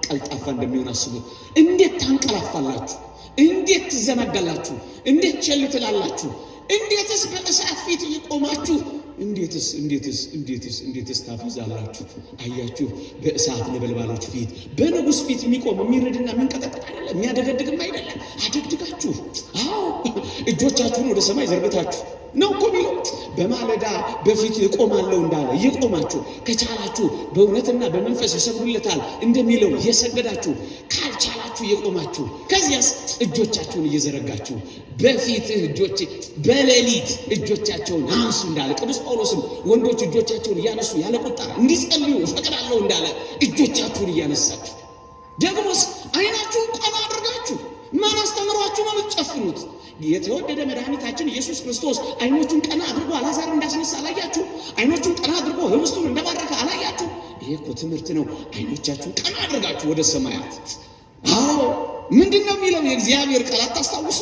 ቀልጣፋ እንደሚሆን አስቡት። እንዴት ታንቀላፋላችሁ? እንዴት ትዘናጋላችሁ? እንዴት ቸል ትላላችሁ? እንዴትስ በእሳት ፊት እየቆማችሁ እንዴትስ ታፈዛላችሁ? አያችሁ፣ በእሳት ነበልባሎች ፊት በንጉሥ ፊት የሚቆም የሚረድና የሚንቀጠቀጥ አይደለም፣ የሚያደገድግም አይደለም። አደግድጋችሁ፣ አዎ እጆቻችሁን ወደ ሰማይ ዘርግታችሁ ነው እኮ የሚለው። በማለዳ በፊት እቆማለሁ እንዳለ እየቆማችሁ ከቻላችሁ በእውነትና በመንፈስ ይሰግዱለታል እንደሚለው እየሰገዳችሁ፣ ካልቻላችሁ እየቆማችሁ፣ ከዚያስ እጆቻችሁን እየዘረጋችሁ በፊትህ እጆቼ በሌሊት እጆቻቸውን አንሱ እንዳለ ቅዱስ ጳውሎስም ወንዶች እጆቻቸውን እያነሱ ያለ ቁጣ እንዲጸልዩ እፈቅዳለሁ እንዳለ እጆቻችሁን እያነሳችሁ፣ ደግሞስ አይናችሁን ቀና አድርጋችሁ ማን አስተምሯችሁ ነው የምትጨፍኑት? የተወደደ መድኃኒታችን ኢየሱስ ክርስቶስ አይኖቹን ቀና አድርጎ አልዓዛር እንዳስነሳ አላያችሁ? አይኖቹን ቀና አድርጎ ህብስቱን እንደባረከ አላያችሁ? ይሄ እኮ ትምህርት ነው። አይኖቻችሁን ቀና አድርጋችሁ ወደ ሰማያት። አዎ ምንድን ነው የሚለው የእግዚአብሔር ቃል አታስታውሱ?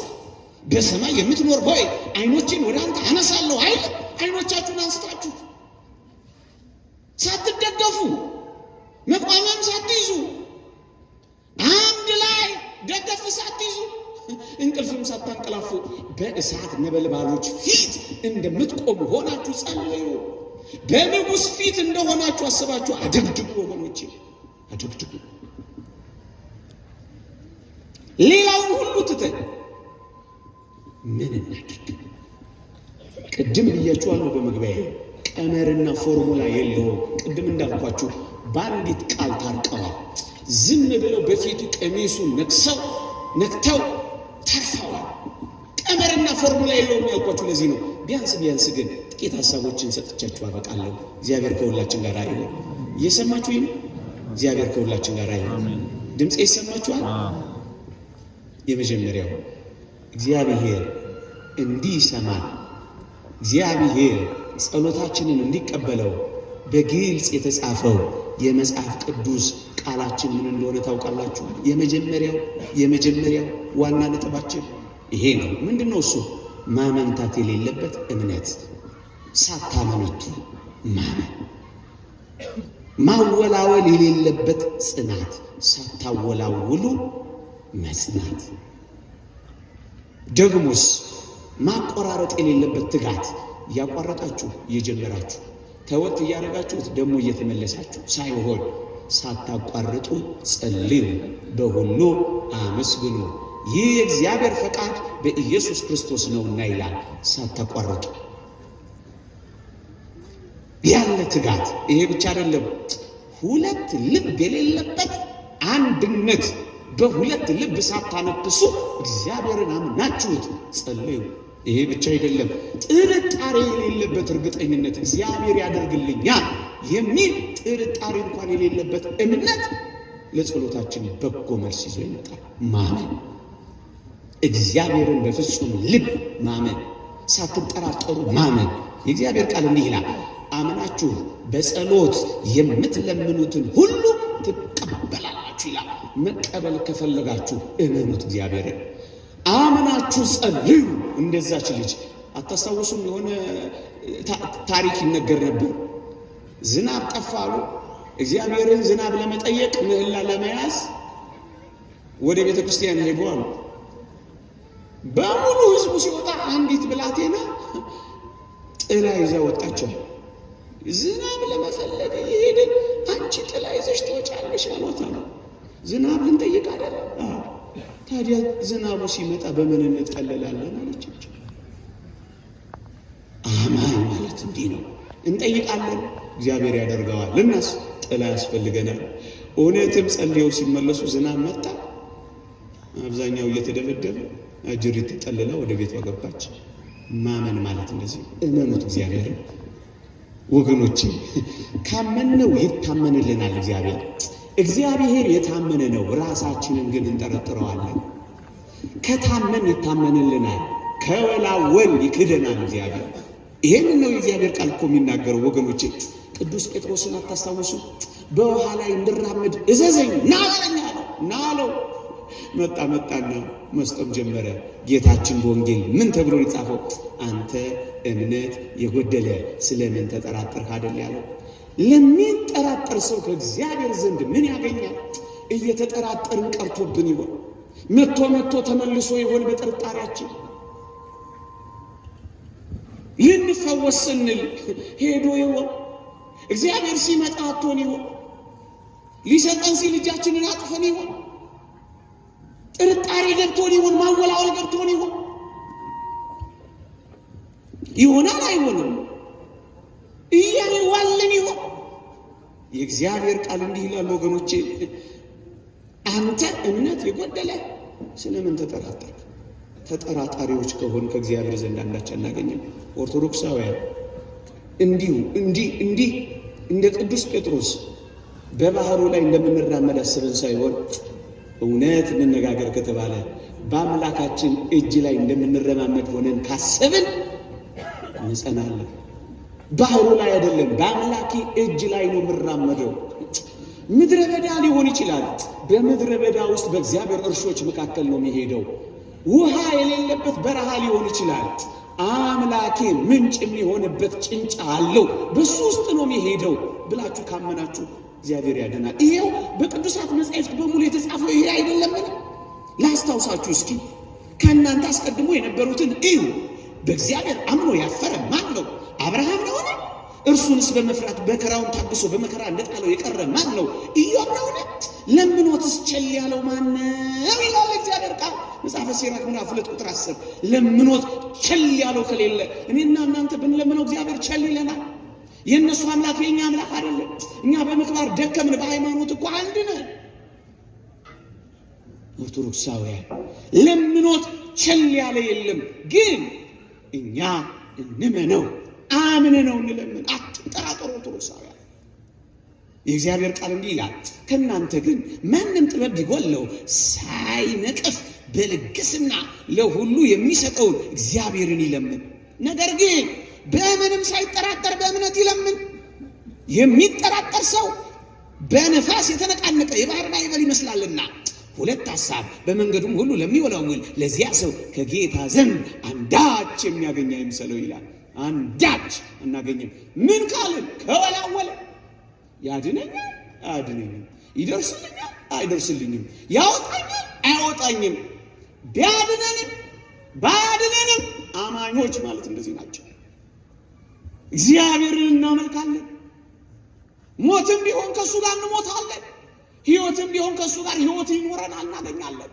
በሰማይ የምትኖር ሆይ አይኖችን ወደ አንተ አነሳለሁ አይል? አይኖቻችሁን አንስታችሁ ሳትደገፉ መቋሚያም ሳትይዙ አንድ ላይ ደገፍ ሳትይዙ እንቅልፍም ሳታንቀላፉ በእሳት ነበልባሎች ፊት እንደምትቆሙ ሆናችሁ ጸልዩ። በንጉሥ ፊት እንደሆናችሁ አስባችሁ አደግድጉ ወገኖቼ፣ አደግድጉ። ሌላውን ሁሉ ትተን ምን እናድርግ? ቅድም ብያችኋለሁ በመግቢያ ቀመርና ፎርሙላ የለውም። ቅድም እንዳልኳችሁ በአንዲት ቃል ታርቀዋል። ዝም ብለው በፊቱ ቀሚሱን ነክተው ተርፈዋል። ቀመርና ፎርሙላ የለውም ያልኳችሁ ለዚህ ነው። ቢያንስ ግን ጥቂት ሀሳቦችን ሰጥቻችሁ አበቃለሁ። እግዚአብሔር ከሁላችን ጋር ይሁን። እየሰማችሁ ይሁን። እግዚአብሔር ከሁላችን ጋር ይሁን። ድምጼ ይሰማችኋል? የመጀመሪያው እግዚአብሔር እንዲሰማን፣ እግዚአብሔር ጸሎታችንን እንዲቀበለው በግልጽ የተጻፈው የመጽሐፍ ቅዱስ ቃላችን ምን እንደሆነ ታውቃላችሁ? የመጀመሪያው ዋና ነጥባችን ይሄ ነው። ምንድነው እሱ? ማመንታት የሌለበት እምነት፣ ሳታመነቱ ማመን፣ ማወላወል የሌለበት ጽናት፣ ሳታወላውሉ መጽናት፣ ደግሞስ ማቆራረጥ የሌለበት ትጋት፣ እያቋረጣችሁ እየጀመራችሁ ተወት እያደረጋችሁት ደግሞ እየተመለሳችሁ ሳይሆን ሳታቋርጡ ጸልዩ፣ በሁሉ አመስግኑ፣ ይህ የእግዚአብሔር ፈቃድ በኢየሱስ ክርስቶስ ነውና ይላል። ሳታቋርጡ ያለ ትጋት። ይሄ ብቻ አይደለም፣ ሁለት ልብ የሌለበት አንድነት፣ በሁለት ልብ ሳታነክሱ እግዚአብሔርን አምናችሁት ጸልዩ። ይሄ ብቻ አይደለም፣ ጥርጣሬ የሌለበት እርግጠኝነት፣ እግዚአብሔር ያደርግልኛል የሚል ጥርጣሬ እንኳን የሌለበት እምነት ለጸሎታችን በጎ መልስ ይዞ ይመጣል። ማመን፣ እግዚአብሔርን በፍጹም ልብ ማመን፣ ሳትጠራጠሩ ማመን። የእግዚአብሔር ቃል እንዲህ ይላል፣ አምናችሁ በጸሎት የምትለምኑትን ሁሉ ትቀበላላችሁ ይላል። መቀበል ከፈለጋችሁ እመኑት እግዚአብሔርን፣ አምናችሁ ጸልዩ። እንደዛች ልጅ አታስታውሱም? የሆነ ታሪክ ይነገር ነበር። ዝናብ ጠፋሉ። እግዚአብሔርን ዝናብ ለመጠየቅ ምህላ ለመያዝ ወደ ቤተ ክርስቲያን ሄዱ አሉ። በሙሉ ህዝቡ ሲወጣ አንዲት ብላቴና ጥላ ይዛ ወጣቸው። ዝናብ ለመፈለግ ይሄድን አንቺ ጥላ ይዘሽ ትወጫለሽ አሏት አሉ። ዝናብ ልንጠይቅ አይደል? ታዲያ ዝናቡ ሲመጣ በምን እንጠለላለን አለቻቸው። አማኝ ማለት እንዲህ ነው። እንጠይቃለን፣ እግዚአብሔር ያደርገዋል። ልናስ ጥላ ያስፈልገናል። እውነትም ጸልየው ሲመለሱ ዝናብ መጣ። አብዛኛው እየተደበደበ አጅሪት ተጠልላ ወደ ቤቷ ገባች። ማመን ማለት እንደዚህ እመኑት እግዚአብሔር ወገኖቼ። ካመንነው ይታመንልናል እግዚአብሔር የታመነ ነው። ራሳችንን ግን እንጠረጥረዋለን። ከታመን ይታመንልናል። ከወላወል ይክደናል እግዚአብሔር። ይሄን ነው የእግዚአብሔር ቃል እኮ የሚናገረው ወገኖቼ። ቅዱስ ጴጥሮስን አታስታውሱ? በውሃ ላይ እንድራመድ እዘዘኝ ና አለኝ አለው። ና አለው። መጣና መስጠም ጀመረ። ጌታችን በወንጌል ምን ተብሎ ሊጻፈው? አንተ እምነት የጎደለ ስለምን ተጠራጠርህ አይደል ያለው። ለሚጠራጠር ሰው ከእግዚአብሔር ዘንድ ምን ያገኛል? እየተጠራጠርን ቀርቶብን ይሆን? መጥቶ ተመልሶ ይሆን በጥርጣሬያችን? ልንፈወስ ስንል ሄዶ ይሆን? እግዚአብሔር ሲመጣ አጥቶን ይሆን? ሊሰጠን ሲል እጃችንን አጥፈን ይሆን? ጥርጣሬ ገብቶን ይሆን? ማወላወል ገብቶን ይሆን? ይሆናል አይሆንም እያልን ይሆን? የእግዚአብሔር ቃል እንዲህ ይላል ወገኖቼ፣ አንተ እምነት የጎደለ ስለምን ተጠራጠርክ? ተጠራጣሪዎች ከሆን ከእግዚአብሔር ዘንድ አንዳች አናገኝም። ኦርቶዶክሳውያን እንዲህ እንደ ቅዱስ ጴጥሮስ በባህሩ ላይ እንደምንራመድ አስበን ሳይሆን እውነት እንነጋገር ከተባለ በአምላካችን እጅ ላይ እንደምንረማመድ ሆነን ካሰብን እንጸናለን። ባህሩ ላይ አይደለም፣ በአምላኬ እጅ ላይ ነው የምራመደው። ምድረ በዳ ሊሆን ይችላል። በምድረ በዳ ውስጥ በእግዚአብሔር እርሾች መካከል ነው የሚሄደው። ውሃ የሌለበት በረሃ ሊሆን ይችላል። አምላኬ ምንጭ የሚሆንበት ጭንጫ አለው፣ በሱ ውስጥ ነው የሚሄደው ብላችሁ ካመናችሁ እግዚአብሔር ያድናል። ይሄው በቅዱሳት መጻሕፍት በሙሉ የተጻፈው ይሄ አይደለምን? ላስታውሳችሁ እስኪ። ከእናንተ አስቀድሞ የነበሩትን እዩ። በእግዚአብሔር አምኖ ያፈረ ማን ነው? አብርሃም ነውን? እርሱንስ በመፍራት መከራውን ታግሶ በመከራ እንደጣለው የቀረ ማን ነው? ኢዮብ ነውን? ለምኖትስ ቸል ያለው ማን ነው ይላል እግዚአብሔር ቃል መጽሐፈ ሲራክ ምዕራፍ 2 ቁጥር 10። ለምኖት ቸል ያለው ከሌለ እኔና እናንተ ብንለምነው እግዚአብሔር ቸል ይለናል። የእነሱ አምላክ የእኛ አምላክ አይደለም። እኛ በምግባር ደከምን፣ በሃይማኖት እኮ አንድ ነን። ኦርቶዶክሳውያን ለምኖት ቸል ያለ የለም። ግን እኛ እንመነው፣ አምነነው እንለምን። አትጠራጠሩ ኦርቶዶክሳውያን። የእግዚአብሔር ቃል እንዲህ ይላል፣ ከእናንተ ግን ማንም ጥበብ ቢጎለው ሳይነቅፍ በልግስና ለሁሉ የሚሰጠውን እግዚአብሔርን ይለምን። ነገር ግን በምንም ሳይጠራጠር በእምነት ይለምን። የሚጠራጠር ሰው በነፋስ የተነቃነቀ የባህር ማዕበል ይመስላልና፣ ሁለት ሐሳብ በመንገዱም ሁሉ ለሚወላውል ለዚያ ሰው ከጌታ ዘንድ አንዳች የሚያገኝ አይምሰለው ይላል። አንዳች አናገኝም። ምን ካልን ከወላወለ ያድነኛል አያድነኝም፣ ይደርስልኛል አይደርስልኝም፣ ያወጣኛል አያወጣኝም፣ ቢያድነንም ባያድነንም አማኞች ማለት እንደዚህ ናቸው። እግዚአብሔርን እናመልካለን። ሞትም ቢሆን ከእሱ ጋር እንሞታለን፣ ሕይወትም ቢሆን ከእሱ ጋር ሕይወት ይኖረናል፣ እናገኛለን።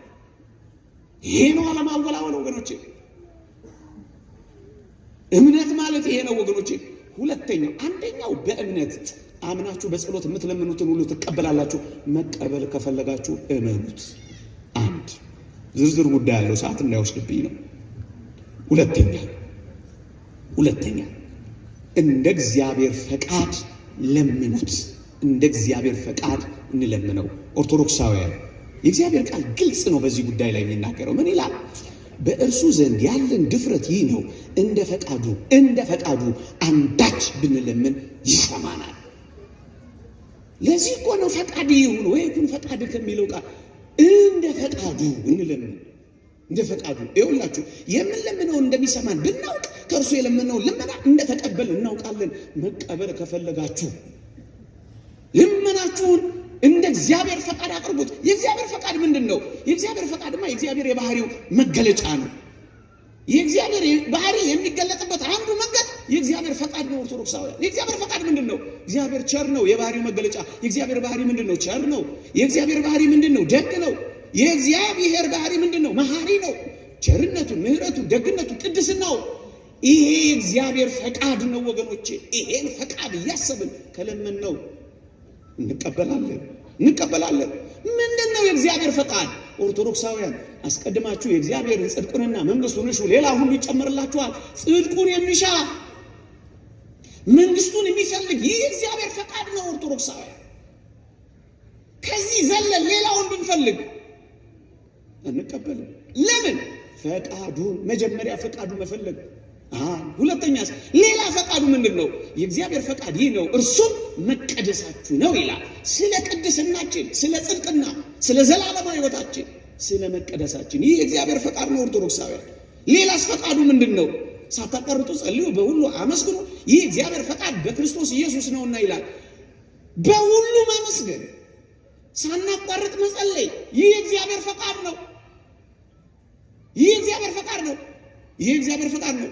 ይሄ ነው አለማወላወል ወገኖቼ። እምነት ማለት ይሄ ነው ወገኖቼ። ሁለተኛው አንደኛው በእምነት አምናችሁ በጸሎት የምትለምኑትን ሁሉ ትቀበላላችሁ። መቀበል ከፈለጋችሁ እመኑት። አንድ ዝርዝር ጉዳይ ያለው ሰዓት እንዳይወስድብኝ ነው። ሁለተኛ እንደ እግዚአብሔር ፈቃድ ለምኑት። እንደ እግዚአብሔር ፈቃድ እንለምነው። ኦርቶዶክሳውያን የእግዚአብሔር ቃል ግልጽ ነው በዚህ ጉዳይ ላይ የሚናገረው። ምን ይላል? በእርሱ ዘንድ ያለን ድፍረት ይህ ነው፣ እንደ ፈቃዱ አንዳች ብንለምን ይሰማናል። ለዚህ እኮ ነው ፈቃድ ይሁን ወይ ይሁን ፈቃድ ከሚለው ቃል እንደ ፈቃዱ እንለምን። እንደ ፈቃዱ ይኸውላችሁ፣ የምንለምነው እንደሚሰማን ብናውቅ ከእርሱ የለምነው ልመና እንደተቀበል እናውቃለን። መቀበል ከፈለጋችሁ ልመናችሁን እንደ እግዚአብሔር ፈቃድ አቅርቡት። የእግዚአብሔር ፈቃድ ምንድን ነው? የእግዚአብሔር ፈቃድማ የእግዚአብሔር የባህሪው መገለጫ ነው። የእግዚአብሔር ባህሪ የሚገለጥበት አንዱ መንገድ የእግዚአብሔር ፈቃድ ነው። ኦርቶዶክሳውያን የእግዚአብሔር ፈቃድ ምንድን ነው? እግዚአብሔር ቸር ነው፣ የባህሪው መገለጫ። የእግዚአብሔር ባህሪ ምንድን ነው? ቸር ነው። የእግዚአብሔር ባህሪ ምንድን ነው? ደግ ነው። የእግዚአብሔር ባህሪ ምንድን ነው? መሐሪ ነው። ቸርነቱን፣ ምሕረቱን፣ ደግነቱን፣ ቅድስናው ይሄ የእግዚአብሔር ፈቃድ ነው ወገኖቼ። ይሄን ፈቃድ እያሰብን ከለመን ነው እንቀበላለን። ምንድን ነው የእግዚአብሔር ፈቃድ? ኦርቶዶክሳውያን አስቀድማችሁ የእግዚአብሔርን ጽድቁንና መንግስቱን እሹ፣ ሌላ ሁሉ ይጨመርላችኋል። ጽድቁን የሚሻ መንግስቱን የሚፈልግ ይህ የእግዚአብሔር ፈቃድ ነው። ኦርቶዶክሳውያን ከዚህ ዘለን ሌላውን ብንፈልግ እንቀበልም። ለምን? ፈቃዱን መጀመሪያ ፈቃዱ መፈለግ። ሁለተኛስ ሌላ ፈቃዱ ምንድነው? የእግዚአብሔር ፈቃድ ይህ ነው፣ እርሱም መቀደሳችሁ ነው ይላል። ስለ ቅድስናችን፣ ስለ ጽድቅና ስለ ዘላለማዊ ሕይወታችን፣ ስለ መቀደሳችን ይህ የእግዚአብሔር ፈቃድ ነው ኦርቶዶክሳውያን። ሌላስ ፈቃዱ ምንድነው? ሳታቋርጡ ጸልዩ፣ በሁሉ አመስግኑ፣ ይህ እግዚአብሔር ፈቃድ በክርስቶስ ኢየሱስ ነውና ይላል። በሁሉ ማመስገን፣ ሳናቋርጥ መጸለይ ይህ እግዚአብሔር ፈቃድ ነው። ይህ እግዚአብሔር ፈቃድ ነው። ይህ እግዚአብሔር ፈቃድ ነው።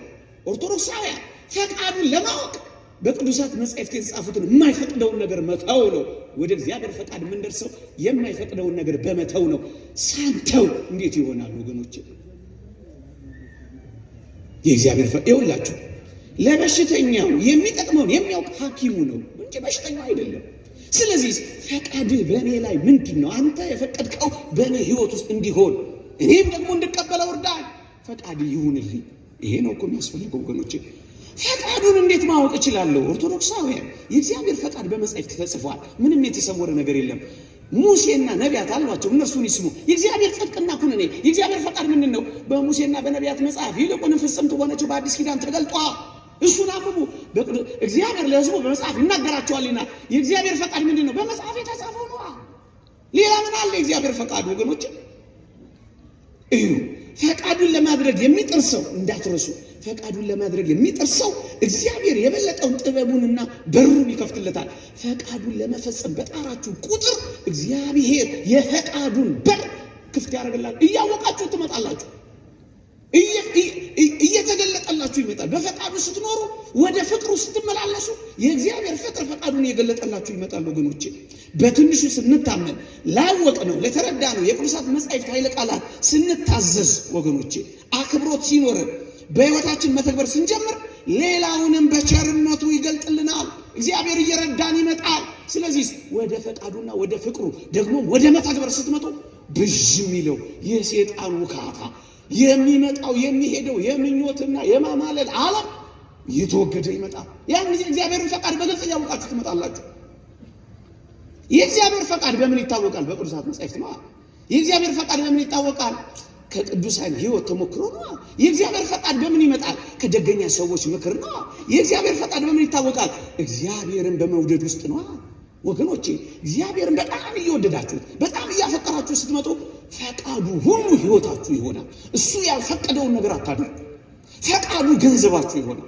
ኦርቶዶክሳውያን ፈቃዱን ለማወቅ በቅዱሳት መጻሕፍት የተጻፉትን የማይፈቅደውን ነገር መተው ነው። ወደ እግዚአብሔር ፈቃድ የምንደርሰው የማይፈቅደውን ነገር በመተው ነው። ሳንተው እንዴት ይሆናል ወገኖች? የእግዚአብሔር ፈቃድ ይውላችሁ፣ ለበሽተኛው የሚጠቅመውን የሚያውቅ ሐኪሙ ነው እንጂ በሽተኛው አይደለም። ስለዚህ ፈቃድህ በእኔ ላይ ምንድን ነው? አንተ የፈቀድከው በእኔ ሕይወት ውስጥ እንዲሆን እኔም ደግሞ እንድቀበለው እርዳኝ። ፈቃድ ይሁንልኝ። ይሄ ነው እኮ የሚያስፈልገው ወገኖቼ። ፈቃዱን እንዴት ማወቅ እችላለሁ? ኦርቶዶክሳውያን የእግዚአብሔር ፈቃድ በመጻሕፍት ተጽፏል። ምንም የተሰወረ ነገር የለም። ሙሴና ነቢያት አሏቸው፣ እነርሱን ይስሙ። የእግዚአብሔር ጽድቅና ኩነኔ የእግዚአብሔር ፈቃድ ምንድን ነው? በሙሴና በነቢያት መጽሐፍ ይልቁንም ፍጽምት በሆነችው በአዲስ ኪዳን ተገልጧል። እሱን አንብቡ። እግዚአብሔር ለሕዝቡ በመጽሐፍ ይናገራቸዋልና የእግዚአብሔር ፈቃድ ምንድን ነው? በመጽሐፍ የተጻፈው ነው። ሌላ ምን አለ? የእግዚአብሔር ፈቃድ ወገኖች እዩ። ፈቃዱን ለማድረግ የሚጥር ሰው እንዳትረሱ፣ ፈቃዱን ለማድረግ የሚጥር ሰው እግዚአብሔር የበለጠውን ጥበቡንና በሩን ይከፍትለታል። ፈቃዱን ለመፈጸም በጣራችሁ ቁጥር እግዚአብሔር የፈቃዱን በር ክፍት ያደርግላችሁ። እያወቃችሁ ትመጣላችሁ፣ እየተገለጠላችሁ ይመጣል። በፈቃዱ ስትኖሩ፣ ወደ ፍቅሩ ስትመላለሱ የእግዚአብሔር ፍቅር ፈቃዱን እየገለጠላችሁ ይመጣል ወገኖቼ። በትንሹ ስንታመን፣ ላወቅ ነው ለተረዳ ነው የቅዱሳት መጻሕፍት ኃይለ ቃላት ስንታዘዝ ወገኖቼ፣ አክብሮት ሲኖረን፣ በሕይወታችን መተግበር ስንጀምር ሌላውንም በቸርነቱ ይገልጥልናል። እግዚአብሔር እየረዳን ይመጣል። ስለዚህ ወደ ፈቃዱና ወደ ፍቅሩ ደግሞ ወደ መተግበር ስትመጡ ብዥ የሚለው የሰይጣን ውካታ የሚመጣው የሚሄደው የምኞትና የማማለል ዓለም እየተወገደ ይመጣል። ያን ጊዜ እግዚአብሔርን ፈቃድ በግልጽ እያወቃችሁ ትመጣላችሁ። የእግዚአብሔር ፈቃድ በምን ይታወቃል? በቅዱሳት መጻሕፍት ነው። የእግዚአብሔር ፈቃድ በምን ይታወቃል? ከቅዱሳን ሕይወት ተሞክሮ ነው። የእግዚአብሔር ፈቃድ በምን ይመጣል? ከደገኛ ሰዎች ምክር ነው። የእግዚአብሔር ፈቃድ በምን ይታወቃል? እግዚአብሔርን በመውደድ ውስጥ ነው ወገኖቼ። እግዚአብሔርን በጣም እየወደዳችሁት በጣም እያፈቀራችሁ ስትመጡ ፈቃዱ ሁሉ ሕይወታችሁ ይሆናል። እሱ ያልፈቀደውን ነገር አታድርጉ። ፈቃዱ ገንዘባችሁ ይሆናል።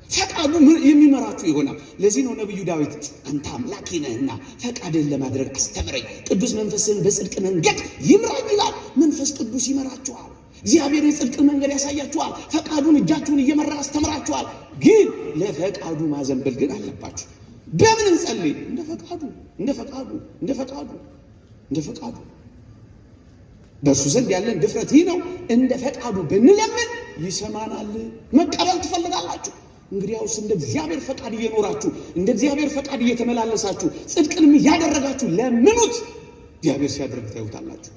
ፈቃዱ የሚመራችሁ ይሆናል። ለዚህ ነው ነቢዩ ዳዊት አንተ አምላኬ ነህና ፈቃድን ለማድረግ አስተምረኝ፣ ቅዱስ መንፈስን በጽድቅ መንገድ ይምራኝ ይላል። መንፈስ ቅዱስ ይመራችኋል። እግዚአብሔር የጽድቅ መንገድ ያሳያችኋል። ፈቃዱን እጃችሁን እየመራ ያስተምራችኋል። ግን ለፈቃዱ ማዘንበል ግን አለባችሁ። በምን እንጸልይ? እንደ ፈቃዱ እንደ ፈቃዱ እንደ ፈቃዱ እንደ ፈቃዱ። በእርሱ ዘንድ ያለን ድፍረት ይህ ነው። እንደ ፈቃዱ ብንለምን ይሰማናል። መቀበል ትፈልጋላችሁ? እንግዲያውስ እንደ እግዚአብሔር ፈቃድ እየኖራችሁ እንደ እግዚአብሔር ፈቃድ እየተመላለሳችሁ ጽድቅንም እያደረጋችሁ ለምኑት። እግዚአብሔር ሲያደርግ ታዩታላችሁ።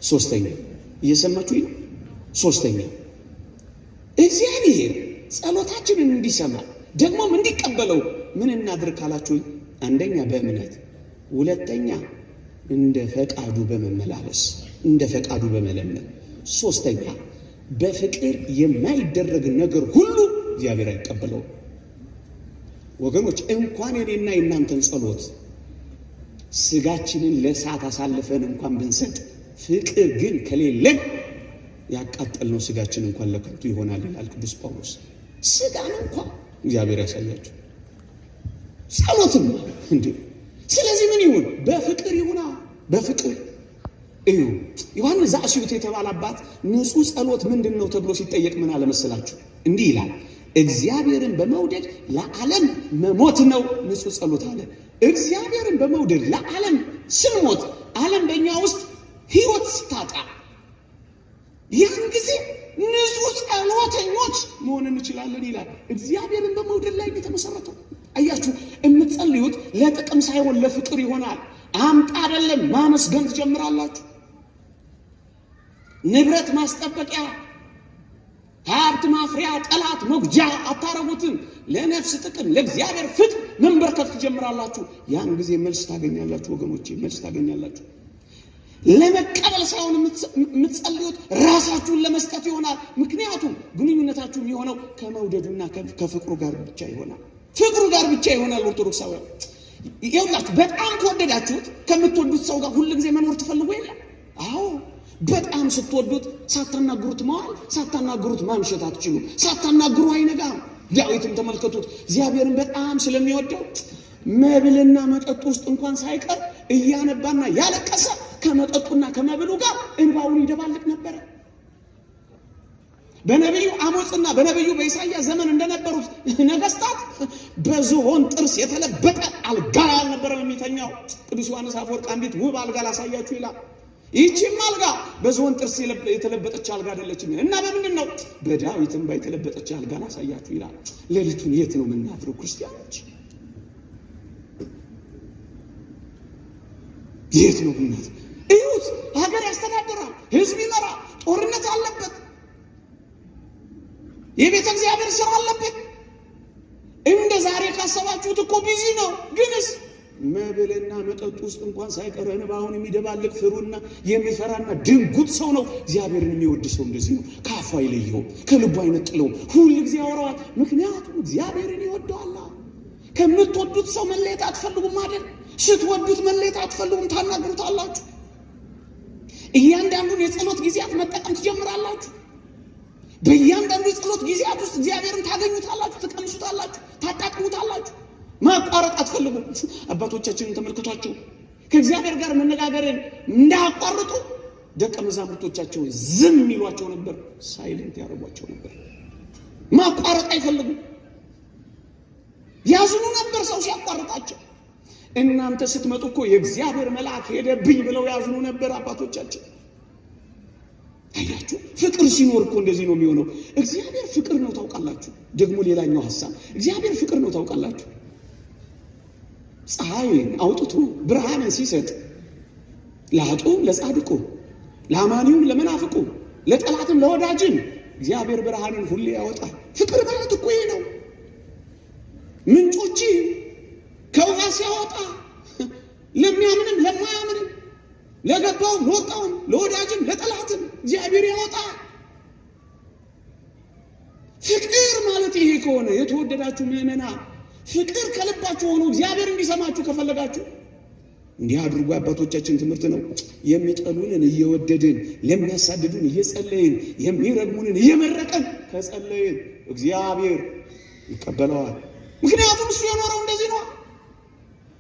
ሶስተኛ እየሰማችሁ ነው። ሶስተኛ እግዚአብሔር ጸሎታችንን እንዲሰማ ደግሞም እንዲቀበለው ምን እናድርግ ካላችሁ፣ አንደኛ በእምነት፣ ሁለተኛ እንደ ፈቃዱ በመመላለስ እንደ ፈቃዱ በመለመን፣ ሶስተኛ በፍቅር የማይደረግ ነገር ሁሉ እግዚአብሔር አይቀበለውም። ወገኖች እንኳን የኔና የእናንተን ጸሎት ስጋችንን ለእሳት አሳልፈን እንኳን ብንሰጥ ፍቅር ግን ከሌለን ያቃጠልነው ስጋችን እንኳን ለከንቱ ይሆናል ይላል ቅዱስ ጳውሎስ። ስጋን እንኳን እግዚአብሔር ያሳያችሁ ጸሎትም እንዴ። ስለዚህ ምን ይሁን? በፍቅር ይሁና። በፍቅር እዩ። ዮሐንስ ዘአስዩት የተባለ አባት ንጹህ ጸሎት ምንድን ነው ተብሎ ሲጠየቅ ምን አለ መሰላችሁ? እንዲህ ይላል፣ እግዚአብሔርን በመውደድ ለዓለም መሞት ነው ንጹህ ጸሎት አለ። እግዚአብሔርን በመውደድ ለዓለም ስንሞት ዓለም በእኛ ውስጥ ሕይወት ስታጣ ያን ጊዜ ንጹህ ጸሎተኞች መሆን እንችላለን ይላል። እግዚአብሔርን በመውደድ ላይ የተመሰረተው አያችሁ። የምትጸልዩት ለጥቅም ሳይሆን ለፍቅር ይሆናል። አምጣ አይደለም ማመስገን ትጀምራላችሁ። ንብረት ማስጠበቂያ፣ ሀብት ማፍሪያ፣ ጠላት መጉጃ አታረጉትም። ለነፍስ ጥቅም፣ ለእግዚአብሔር ፍቅር መንበርከክ ትጀምራላችሁ። ያን ጊዜ መልስ ታገኛላችሁ ወገኖቼ፣ መልስ ታገኛላችሁ። ለመቀበል ሳይሆን የምትጸልዩት ራሳችሁን ለመስጠት ይሆናል። ምክንያቱም ግንኙነታችሁ የሚሆነው ከመውደዱና ከፍቅሩ ጋር ብቻ ይሆናል። ፍቅሩ ጋር ብቻ ይሆናል። ኦርቶዶክሳውያን ይኸውላችሁ፣ በጣም ከወደዳችሁት ከምትወዱት ሰው ጋር ሁሉ ጊዜ መኖር ትፈልጉ የለ? አዎ፣ በጣም ስትወዱት ሳታናግሩት መዋል፣ ሳታናግሩት ማምሸት አትችሉም። ሳታናግሩ አይነጋም። ዳዊትን ተመልከቱት። እግዚአብሔርን በጣም ስለሚወደው መብልና መጠጥ ውስጥ እንኳን ሳይቀር እያነባና ያለቀሰ ከመጠጡና ከመብሉ ጋር እንባውን ይደባልቅ ነበር። በነቢዩ አሞጽና በነቢዩ በኢሳይያስ ዘመን እንደነበሩት ነገስታት በዝሆን ጥርስ የተለበጠ አልጋ አልነበረም የሚተኛው። ቅዱስ ዮሐንስ አፈወርቅ አንዲት ውብ አልጋ ላሳያችሁ ይላል። ይህቺም አልጋ በዝሆን ጥርስ የተለበጠች አልጋ አይደለችም እና በምንድን ነው? በዳዊት እንባ የተለበጠች አልጋ ላሳያችሁ ይላል። ሌሊቱን የት ነው የምናድረው ክርስቲያኖች? የት ነው ብናት? እዩት። ሀገር ያስተዳድራል፣ ህዝብ ይመራል፣ ጦርነት አለበት፣ የቤተ እግዚአብሔር ስራ አለበት። እንደ ዛሬ ካሰባችሁት እኮ ቢዚ ነው። ግንስ መብልና መጠጥ ውስጥ እንኳን ሳይቀር እንባውን የሚደባልቅ ፍሩና የሚፈራና ድንጉጥ ሰው ነው። እግዚአብሔርን የሚወድ ሰው እንደዚህ ነው። ከአፉ አይለየውም፣ ከልቡ አይነጥለውም፣ ሁል ጊዜ ያወራዋል። ምክንያቱም እግዚአብሔርን ይወደዋል። ከምትወዱት ሰው መለየት አትፈልጉም አይደል? ስትወዱት መለየት አትፈልጉም፣ ታናግሩታላችሁ። እያንዳንዱን የጸሎት ጊዜያት መጠቀም ትጀምራላችሁ። በእያንዳንዱ የጸሎት ጊዜያት ውስጥ እግዚአብሔርን ታገኙታላችሁ፣ ትቀምሱታላችሁ፣ ታጣጥሙታላችሁ። ማቋረጥ አትፈልጉም። አባቶቻችንን ተመልክቷቸው ከእግዚአብሔር ጋር መነጋገርን እንዳያቋርጡ ደቀ መዛሙርቶቻቸው ዝም ይሏቸው ነበር፣ ሳይለንት ያደርጓቸው ነበር። ማቋረጥ አይፈልጉም። ያዝኑ ነበር ሰው ሲያቋርጣቸው። እናንተ ስትመጡ እኮ የእግዚአብሔር መልአክ ሄደብኝ ብለው ያዝኑ ነበር አባቶቻችን። አያችሁ፣ ፍቅር ሲኖር እኮ እንደዚህ ነው የሚሆነው። እግዚአብሔር ፍቅር ነው ታውቃላችሁ። ደግሞ ሌላኛው ሐሳብ እግዚአብሔር ፍቅር ነው ታውቃላችሁ። ፀሐይን አውጥቶ ብርሃንን ሲሰጥ ለኃጡ ለጻድቁ፣ ለአማኒውም ለመናፍቁ፣ ለጠላትም ለወዳጅም እግዚአብሔር ብርሃንን ሁሌ ያወጣል። ፍቅር ማለት እኮ ይሄ ነው። ምንጮች ከውሃ ሲያወጣ ለሚያምንም ለማያምንም፣ ለገባውም ለወጣውም፣ ለወዳጅም ለጠላትም እግዚአብሔር ያወጣ። ፍቅር ማለት ይሄ ከሆነ የተወደዳችሁ ምዕመናን፣ ፍቅር ከልባችሁ ሆኖ እግዚአብሔር እንዲሰማችሁ ከፈለጋችሁ እንዲህ አድርጉ። አባቶቻችን ትምህርት ነው። የሚጠሉንን እየወደድን፣ ለሚያሳድዱን እየጸለይን፣ የሚረግሙንን እየመረቀን ከጸለይን እግዚአብሔር ይቀበለዋል። ምክንያቱም እሱ የኖረው እንደዚህ ነው።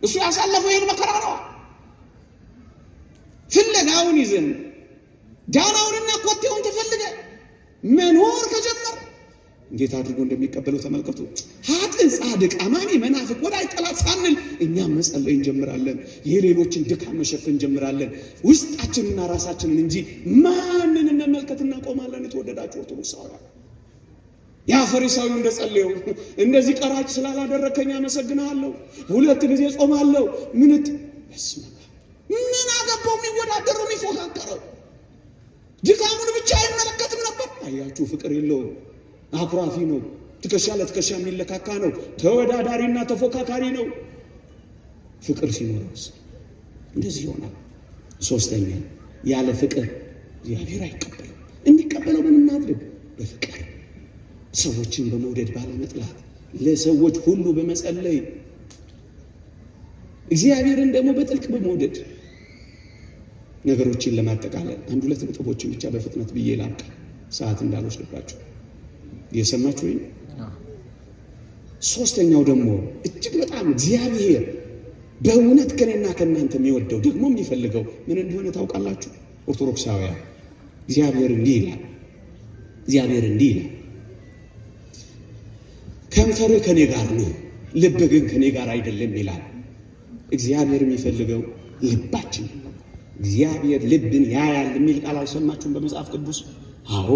እሱ ያሳለፈው ይህን መከራ ነው። ፍለጋውን ይዘን ዳናውንና ኮቴውን ተፈልገ መኖር ከጀመር እንዴት አድርጎ እንደሚቀበለው ተመልከቱ። ኃጥእ ጻድቅ፣ አማኒ መናፍቅ፣ ወዳጅ ጠላት ሳንል እኛም መጸለይ እንጀምራለን። የሌሎችን ድካም መሸፈን እንጀምራለን። ውስጣችንና ራሳችንን እንጂ ማንን መመልከት እናቆማለን። የተወደዳችሁ ኦርቶዶክሳውያን፣ ያ ፈሪሳዊው እንደጸለየው እንደዚህ ቀራጭ ስላላደረከኝ አመሰግናለሁ፣ 2 ጊዜ ጾማለሁ፣ ምን አገባው? የሚወዳደረው የሚፎካከረው ድካሙን ብቻ አይመለከትም ነበር። አያችሁ፣ ፍቅር የለውም። አኩራፊ ነው። ትከሻ ለትከሻ የሚለካካ ነው። ተወዳዳሪና ተፎካካሪ ነው። ፍቅር ሲኖርስ እንደዚህ ይሆናል። ሶስተኛ፣ ያለ ፍቅር እግዚአብሔር አይቀበልም። እንዲቀበለው ምን እናድርግ? በፍቅር ሰዎችን በመውደድ ባለመጥላት፣ ለሰዎች ሁሉ በመጸለይ፣ እግዚአብሔርን ደግሞ በጥልቅ በመውደድ። ነገሮችን ለማጠቃለል 1-2 ነጥቦችን ብቻ በፍጥነት ብዬ ላምጣ፣ ሰዓት እንዳልወስድባችሁ። የሰማችሁ ወይ? ሶስተኛው ደግሞ እጅግ በጣም እግዚአብሔር በእውነት ከኔና ከእናንተ የሚወደው ደግሞ የሚፈልገው ምን እንደሆነ ታውቃላችሁ? ኦርቶዶክሳውያን፣ እግዚአብሔር እንዲህ ይላል፣ ከንፈርህ ከኔ ጋር ነው፣ ልብህ ግን ከኔ ጋር አይደለም ይላል። እግዚአብሔር የሚፈልገው ልባችን። እግዚአብሔር ልብን ያያል የሚል ቃል አልሰማችሁም በመጽሐፍ ቅዱስ? አዎ።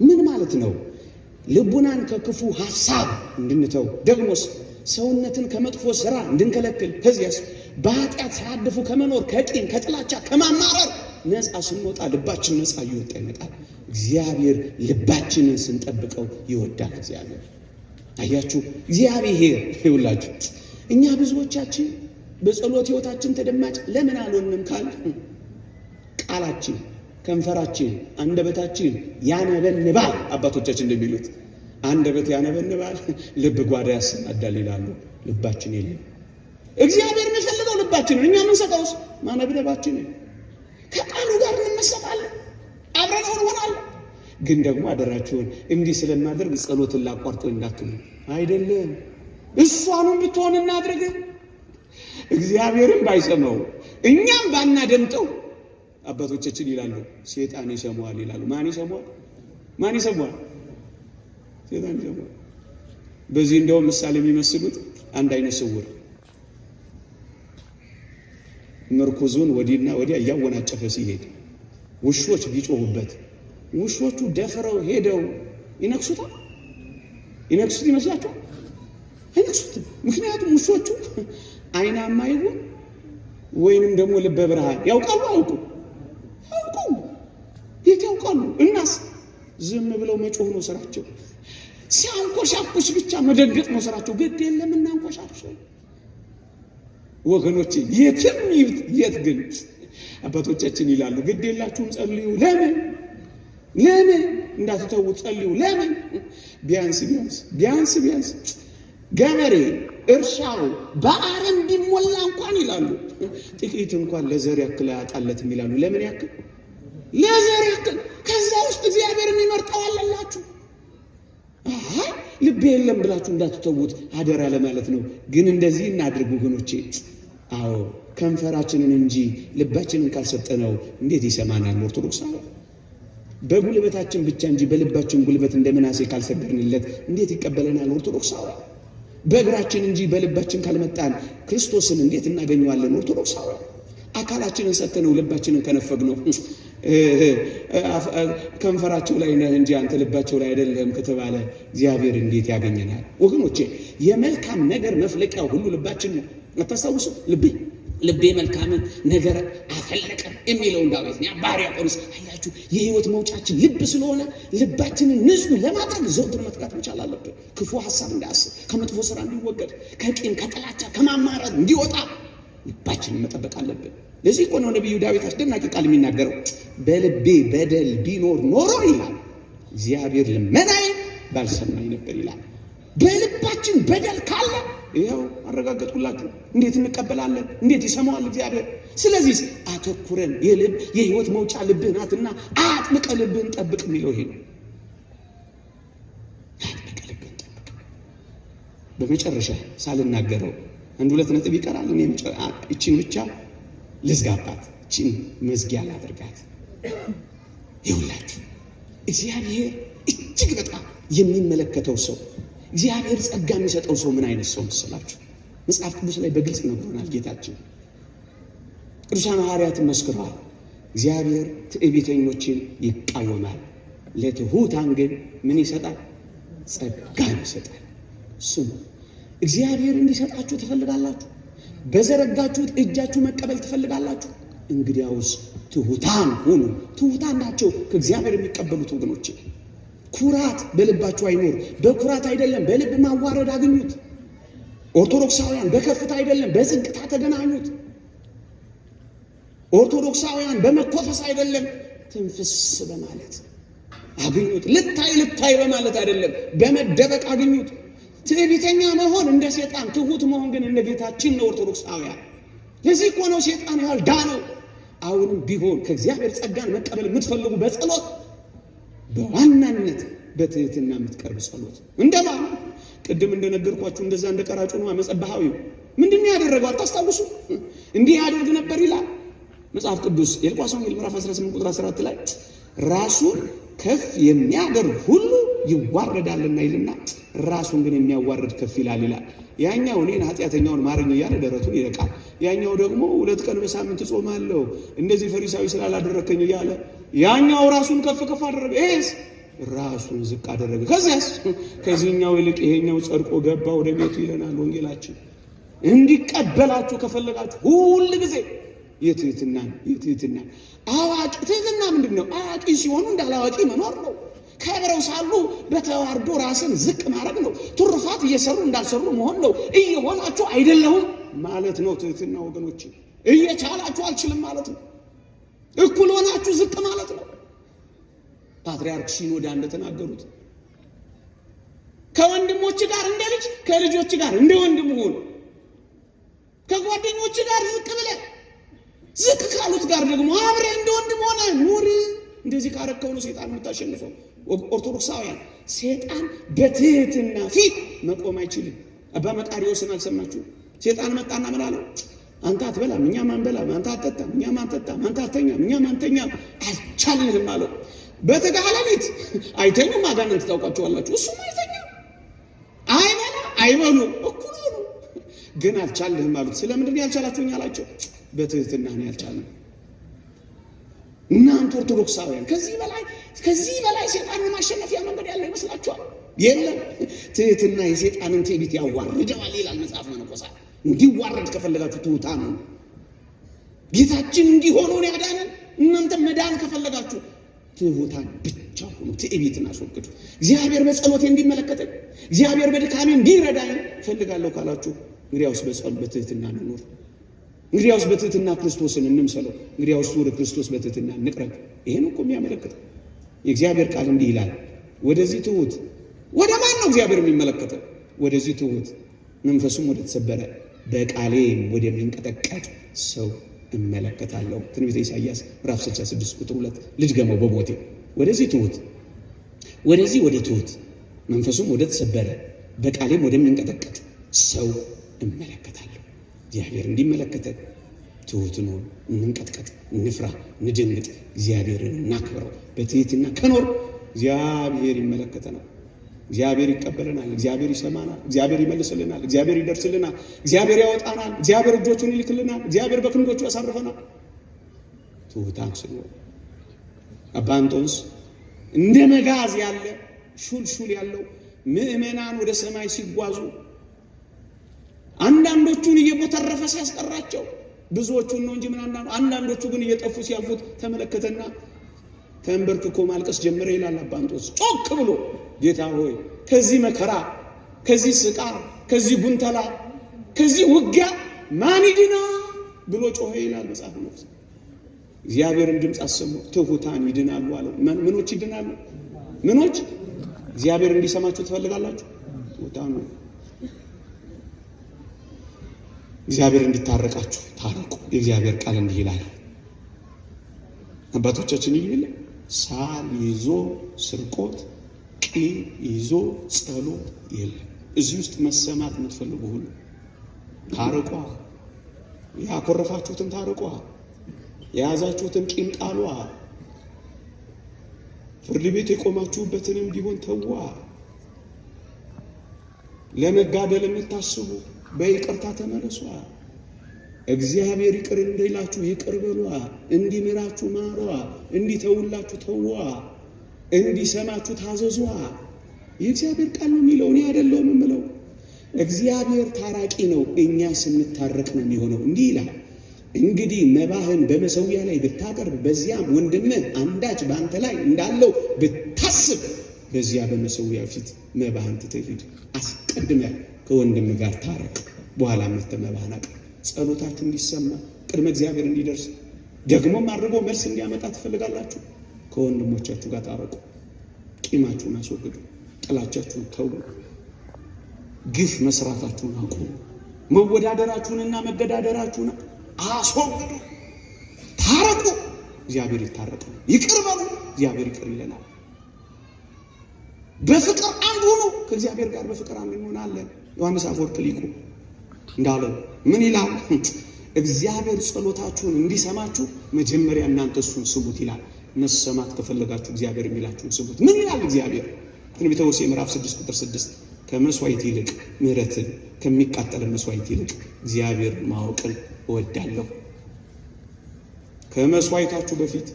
ምን ማለት ነው? ልቡናን ከክፉ ሐሳብ እንድንተው፣ ደግሞስ ሰውነትን ከመጥፎ ሥራ እንድንከለክል፣ ከዚያስ በኃጢአት ሳያድፉ ከመኖር ከቂም፣ ከጥላቻ፣ ከማማረር ነፃ ስንወጣ ልባችን ነፃ እየወጣ ይመጣል። እግዚአብሔር ልባችንን ስንጠብቀው ይወዳል። እግዚአብሔር አያችሁ፣ እግዚአብሔር ይውላችሁ። እኛ ብዙዎቻችን በጸሎት ሕይወታችን ተደማጭ ለምን አልሆንም ካል ቃላችን፣ ከንፈራችን፣ አንደበታችን ያነበንባል። አባቶቻችን እንደሚሉት አንደበት ያነበንባል፣ ልብ ጓዳ ያሰናዳል ይላሉ። ልባችን የለም። እግዚአብሔር የሚፈልገው ልባችንን፣ እኛ የምንሰጠውስ ማነብነባችንን። ከቃሉ ጋር እንመሰጣለን፣ አብረን እንሆናለን። ግን ደግሞ አደራችሁን እንዲህ ስለማደርግ ጸሎትን ላቋርጦ እንዳትሉ። አይደለም፣ እሷንም ብትሆን እናድርግ። እግዚአብሔርን ባይሰማው እኛም ባናደምጠው አባቶቻችን ይላሉ ሰይጣን ይሰማዋል ይላሉ። ማን ይሰማዋል? ማን ይሰማዋል? ሰይጣን ይሰማዋል። በዚህ እንደውም ምሳሌ የሚመስሉት አንድ አይነ ስውር ምርኩዙን ወዲና ወዲያ እያወናጨፈ ሲሄድ ውሾች ቢጮሁበት ውሾቹ ደፍረው ሄደው ይነክሱታል? ይነክሱት ይመስላችኋል? አይነክሱትም። ምክንያቱም ውሾቹ አይናማ ይሁን ወይንም ደግሞ ልበ ብርሃን ያውቃሉ። አውቁ የት ያውቃሉ? እናስ ዝም ብለው መጮህ ነው ስራቸው። ሲያንቆሻቁሽ ብቻ መደንገጥ ነው ስራቸው። ግድ የለም እናንቆሻቁሽ ወገኖቼ። የትም የት ግን አባቶቻችን ይላሉ ግድ የላችሁም ጸልዩ። ለምን እንዳትተው ጸልዩ። ለምን? ቢያንስ ገበሬ እርሻው በአረም ቢሞላ እንኳን ይላሉ ጥቂት እንኳን ለዘር ያክል ያጣለትም ይላሉ። ለምን ያክል? ለዘር ያክል። ከዛ ውስጥ እግዚአብሔርን ይመርጠዋልላችሁ። ልብ የለም ብላችሁ እንዳትተውት አደራ ለማለት ነው። ግን እንደዚህ እናድርግ ወገኖቼ። አዎ ከንፈራችንን እንጂ ልባችንን ካልሰጠነው እንዴት ይሰማናል? ኦርቶዶክሳዊ በጉልበታችን ብቻ እንጂ በልባችን ጉልበት እንደ ምናሴ ካልሰገድንለት እንዴት ይቀበለናል? ኦርቶዶክሳዊ በእግራችን እንጂ በልባችን ካልመጣን ክርስቶስን እንዴት እናገኘዋለን? ኦርቶዶክሳዊ አካላችንን ሰጥተነው ልባችንን ከነፈግነው ከንፈራቸው ላይ ነህ እንጂ አንተ ልባቸው ላይ አይደለም ከተባለ እግዚአብሔር እንዴት ያገኘናል? ወገኖቼ የመልካም ነገር መፍለቂያው ሁሉ ልባችን ነው። አታስታውሱ? ልቤ መልካምን ነገር አፈለቀ የሚለውን ዳዊት ነው። ባሪያ ቆንስ አያችሁ፣ የህይወት መውጫችን ልብ ስለሆነ ልባችንን ንጹህ ለማድረግ ዘውትር መትጋት መቻል አለብን። ክፉ ሐሳብ እንዳያስብ፣ ከመጥፎ ስራ እንዲወገድ፣ ከቂም ከጥላቻ ከማማረር እንዲወጣ ልባችንን መጠበቅ አለብን። ለዚህ እኮ ነው ነቢዩ ዳዊት አስደናቂ ቃል የሚናገረው በልቤ በደል ቢኖር ኖሮ ይላል እግዚአብሔር ልመናዬን ባልሰማኝ ነበር ይላል። በልባችን በደል ካለ ይኸው አረጋገጥኩላችሁ። እንዴት እንቀበላለን? እንዴት ይሰማዋል እግዚአብሔር? ስለዚህ አተኩረን የህይወት መውጫ ልብህ ናትና አጥብቀ ልብህን ጠብቅ የሚለው ይሄ ነው። አጥብቀ ልብህን ጠብቅ። በመጨረሻ ሳልናገረው አንድ ሁለት ነጥብ ይቀራል። እኔ እቺን ብቻ ልዝጋባት፣ እቺን መዝጊያ ላድርጋት። ይኸውላችሁ እግዚአብሔር እጅግ በጣም የሚመለከተው ሰው፣ እግዚአብሔር ጸጋ የሚሰጠው ሰው ምን አይነት ሰው መሰላችሁ? መጽሐፍ ቅዱስ ላይ በግልጽ ነግሮናል ጌታችን። ቅዱሳን ሐዋርያትን መስክረዋል። እግዚአብሔር ትዕቢተኞችን ይቃወማል፣ ለትሑታን ግን ምን ይሰጣል? ጸጋን ይሰጣል። ስሙ። እግዚአብሔር እንዲሰጣችሁ ትፈልጋላችሁ? በዘረጋችሁት እጃችሁ መቀበል ትፈልጋላችሁ? እንግዲያውስ ትሑታን ሁኑ። ትሑታን ናቸው ከእግዚአብሔር የሚቀበሉት ወገኖቼ። ኩራት በልባችሁ አይኖር። በኩራት አይደለም በልብ ማዋረድ አግኙት። ኦርቶዶክሳውያን በከፍታ አይደለም በዝቅታ ተገናኙት። ኦርቶዶክሳውያን በመኮፈስ አይደለም ትንፍስ በማለት አግኙት። ልታይ በማለት አይደለም በመደበቅ አግኙት። ትዕቢተኛ መሆን እንደ ሰይጣን፣ ትሁት መሆን ግን እንደ ጌታችን ነው። ኦርቶዶክሳውያን ለዚህ እኮ ነው ሰይጣን ያህል ዳነው። አሁንም ቢሆን ከእግዚአብሔር ጸጋን መቀበል የምትፈልጉ በጸሎት በዋናነት በትህትና የምትቀርብ ጸሎት እንደማን ቅድም እንደነገርኳችሁ እንደዛ እንደቀራጩ ነው። መጸባሃዊው ምንድነው ያደረገው አታስታውሱ? እንዲህ ያደርግ ነበር ይላል መጽሐፍ ቅዱስ የሉቃስ ወንጌል ምዕራፍ 18 ቁጥር 14 ላይ ራሱን ከፍ የሚያደርግ ሁሉ ይዋረዳልና ይልና ራሱን ግን የሚያዋርድ ከፍ ይላል። ያኛው እኔን ኃጢአተኛውን ማረኝ እያለ ደረቱን ይረቃል። ያኛው ደግሞ 2 ቀን በሳምንት ጾማለሁ እንደዚህ ፈሪሳዊ ስላላደረከኝ እያለ ያኛው ራሱን ከፍ አደረገ። እስ ራሱን ዝቅ አደረገ። ከዚህኛው ይልቅ ይሄኛው ጸድቆ ገባ ወደ ቤቱ ይለናል ወንጌላችን። እንዲቀበላችሁ ከፈለጋችሁ ሁሉ ጊዜ የትህትና አዋቂ ትህትና ምንድነው? አዋቂ ሲሆኑ እንዳላዋቂ መኖር ነው። ከብረው ሳሉ በተዋርዶ ራስን ዝቅ ማድረግ ነው። ትሩፋት እየሰሩ እንዳልሰሩ መሆን ነው። እየሆናችሁ አይደለሁም ማለት ነው ትህትና ወገኖች። እየቻላችሁ አልችልም ማለት ነው። እኩል ሆናችሁ ዝቅ ማለት ነው። ፓትርያርክ ሲኖዳ እንደተናገሩት ከወንድሞች ጋር እንደ ልጅ ከልጆች ጋር እንደ ወንድም ሁን። ከጓደኞች ጋር ዝቅ ብለህ ዝቅ ካሉት ጋር ደግሞ አብረህ እንደ ወንድም ሆነ ኑር። እንደዚህ ካረከው ነው ሰይጣን የምታሸንፈው። ኦርቶዶክሳውያን ሰይጣን በትህትና ፊት መቆም አይችልም። አባ መቃርዮስን አልሰማችሁ? ሰይጣን መጣና ምን አለው? አንተ አትበላም እኛም አንበላም፣ አንተ አትጠጣም እኛም አንጠጣም፣ አንተ አትተኛም እኛም አንተኛም፣ አልቻልንህም አለው። በተጋህለኒት አይተኙም አጋንንት ታውቋቸዋላችሁ። እሱም አይተኛም አይበላ አይበሉ እኩል ሆኑ፣ ግን አልቻልንህም አሉት። ስለምንድን ያልቻላችሁኝ አላቸው። በትህትና ነው ያልቻልነው። እናንተ ኦርቶዶክሳውያን ከዚህ በላይ ሰይጣንን ማሸነፊያ መንገድ ያለው ይመስላችኋል? የለም። ትህትና የሰይጣንን ትዕቢት ያዋርደዋል ይላል መጽሐፍ መነኮሳት። እንዲዋረድ ከፈለጋችሁ ትሑታን ነው። ጌታችን እንዲሆኑ ነው ያዳነን። እናንተ መዳን ከፈለጋችሁ ትሑታን ብቻ ሆኑ። ትዕቢትን አስወግዱ። እግዚአብሔር በጸሎቴ እንዲመለከተኝ፣ እግዚአብሔር በድካሜ እንዲረዳኝ ፈልጋለሁ ካላችሁ እንግዲያውስ በትህትና እንኖር። እንግዲያውስ በትህትና ክርስቶስን እንምሰለው። እንግዲያውስ ወደ ክርስቶስ በትህትና እንቅረብ። ይሄን እኮ የሚያመለክተው የእግዚአብሔር ቃል እንዲህ ይላል። ወደዚህ ትሑት ወደ ማን ነው እግዚአብሔር የሚመለከተው? ወደዚህ ትሑት መንፈሱም ወደ ተሰበረ በቃሌም ወደሚንቀጠቀጥ ሰው እመለከታለሁ። ትንቢተ ኢሳይያስ ምዕራፍ 66 ቁጥር 2 ልጅ ገመው በሞቴ ወደዚህ ትሑት ወደ ትሑት መንፈሱም ወደ ተሰበረ በቃሌም ወደሚንቀጠቀጥ ሰው እመለከታለሁ። እግዚአብሔር እንዲመለከተን ትሑት ነው። እንንቀጥቀጥ፣ እንፍራ፣ እንደንግጥ፣ እግዚአብሔርን እናክብረው። በትህትና ከኖር እግዚአብሔር ይመለከተናል። እግዚአብሔር ይቀበለናል። እግዚአብሔር ይሰማናል። እግዚአብሔር ይመልስልናል። እግዚአብሔር ይደርስልናል። እግዚአብሔር ያወጣናል። እግዚአብሔር እጆቹን ይልክልናል። እግዚአብሔር በክንዶቹ ያሳርፈናል። ትሑታን ስንሆን አባ እንጦንስ እንደ መጋዝ ያለ ሹልሹል ያለው ምእመናን ወደ ሰማይ ሲጓዙ አንዳንዶቹን እየቦተረፈ ሲያስቀራቸው ብዙዎቹን ነው እንጂ አንዳንዶቹ ግን እየጠፉ ሲያልፉት ተመለከተና ተንበርክኮ ማልቀስ ጀመረ ይላል አባ እንጦንስ። ጮክ ብሎ ጌታ ሆይ ከዚህ መከራ፣ ከዚህ ስቃይ፣ ከዚህ ጉንተላ፣ ከዚህ ውጊያ ማን ይድና ብሎ ጮኸ ይላል መጽሐፍ ነው። እግዚአብሔርን ድምፅ አሰሙ። ትሑታን ይድናሉ አለው። ምኖች ይድናሉ? ምኖች? እግዚአብሔር እንዲሰማችሁ ትፈልጋላችሁ? ትሑታን ነው። እግዚአብሔር እንዲታረቃችሁ ታረቁ። የእግዚአብሔር ቃል እንዲህ ይላል። አባቶቻችን ይል ሳል ይዞ ስርቆት፣ ቂም ይዞ ጸሎት የለም። እዚህ ውስጥ መሰማት የምትፈልጉ ሁሉ ታረቋ። ያኮረፋችሁትን ታረቋ። የያዛችሁትን ቂም ጣሏ። ፍርድ ቤት የቆማችሁበትንም ቢሆን ተዋ። ለመጋደል የምታስቡ በይቅርታ ተመለሷ። እግዚአብሔር ይቅር እንዲላችሁ ይቅር በሏ። እንዲምራችሁ ማሯ። እንዲተውላችሁ ተዋ። እንዲሰማችሁ ታዘዟ። የእግዚአብሔር ቃል ነው የሚለው፣ እኔ አይደለሁም የምለው። እግዚአብሔር ታራቂ ነው። እኛ ስንታረቅ ነው የሚሆነው። እንዲህ ይላል፣ እንግዲህ መባህን በመሰዊያ ላይ ብታቀርብ፣ በዚያም ወንድምህ አንዳች በአንተ ላይ እንዳለው ብታስብ፣ በዚያ በመሰዊያ ፊት መባህን ትተህ ሂድ። አስቀድመህ ከወንድም ጋር ታረቅ፣ በኋላ መጥተህ መባህን አቅርብ። ጸሎታችሁ እንዲሰማ ቅድመ እግዚአብሔር እንዲደርስ ደግሞም አድርጎ መልስ እንዲያመጣ ትፈልጋላችሁ? ከወንድሞቻችሁ ጋር ታረቁ። ቂማችሁን አስወግዱ። ጥላቻችሁን ተው። ግፍ መስራታችሁን አቁሙ። መወዳደራችሁንና መገዳደራችሁን አስወግዱ። ታረቁ። እግዚአብሔር ይታረቃል። ይቅር በሉ። እግዚአብሔር ይቅር ይለናል። በፍቅር አንድ ሆኖ ከእግዚአብሔር ጋር በፍቅር አንድ እንሆናለን። ዮሐንስ አፈወርቅ ሊቁ እንዳለው ምን ይላል? እግዚአብሔር ጸሎታችሁን እንዲሰማችሁ መጀመሪያ እናንተ እሱን ስሙት ይላል። መሰማት ከፈለጋችሁ እግዚአብሔር የሚላችሁን ስሙት። ምን ይላል እግዚአብሔር? ትንቢተ ሆሴዕ ምዕራፍ 6 ቁጥር 6 ከመስዋዕት ይልቅ ምሕረትን፣ ከሚቃጠል መስዋዕት ይልቅ እግዚአብሔር ማወቅን እወዳለሁ። ከመስዋዕታችሁ በፊት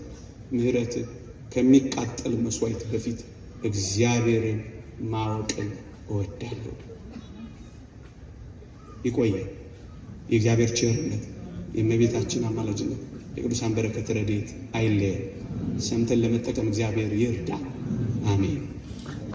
ምሕረትን፣ ከሚቃጠል መስዋዕት በፊት እግዚአብሔርን ማወቅን እወዳለሁ። ይቆየ። የእግዚአብሔር ቸርነት፣ የእመቤታችን አማላጅነት፣ የቅዱሳን በረከት ረድኤት አይለየን። ሰምተን ለመጠቀም እግዚአብሔር ይርዳ። አሜን።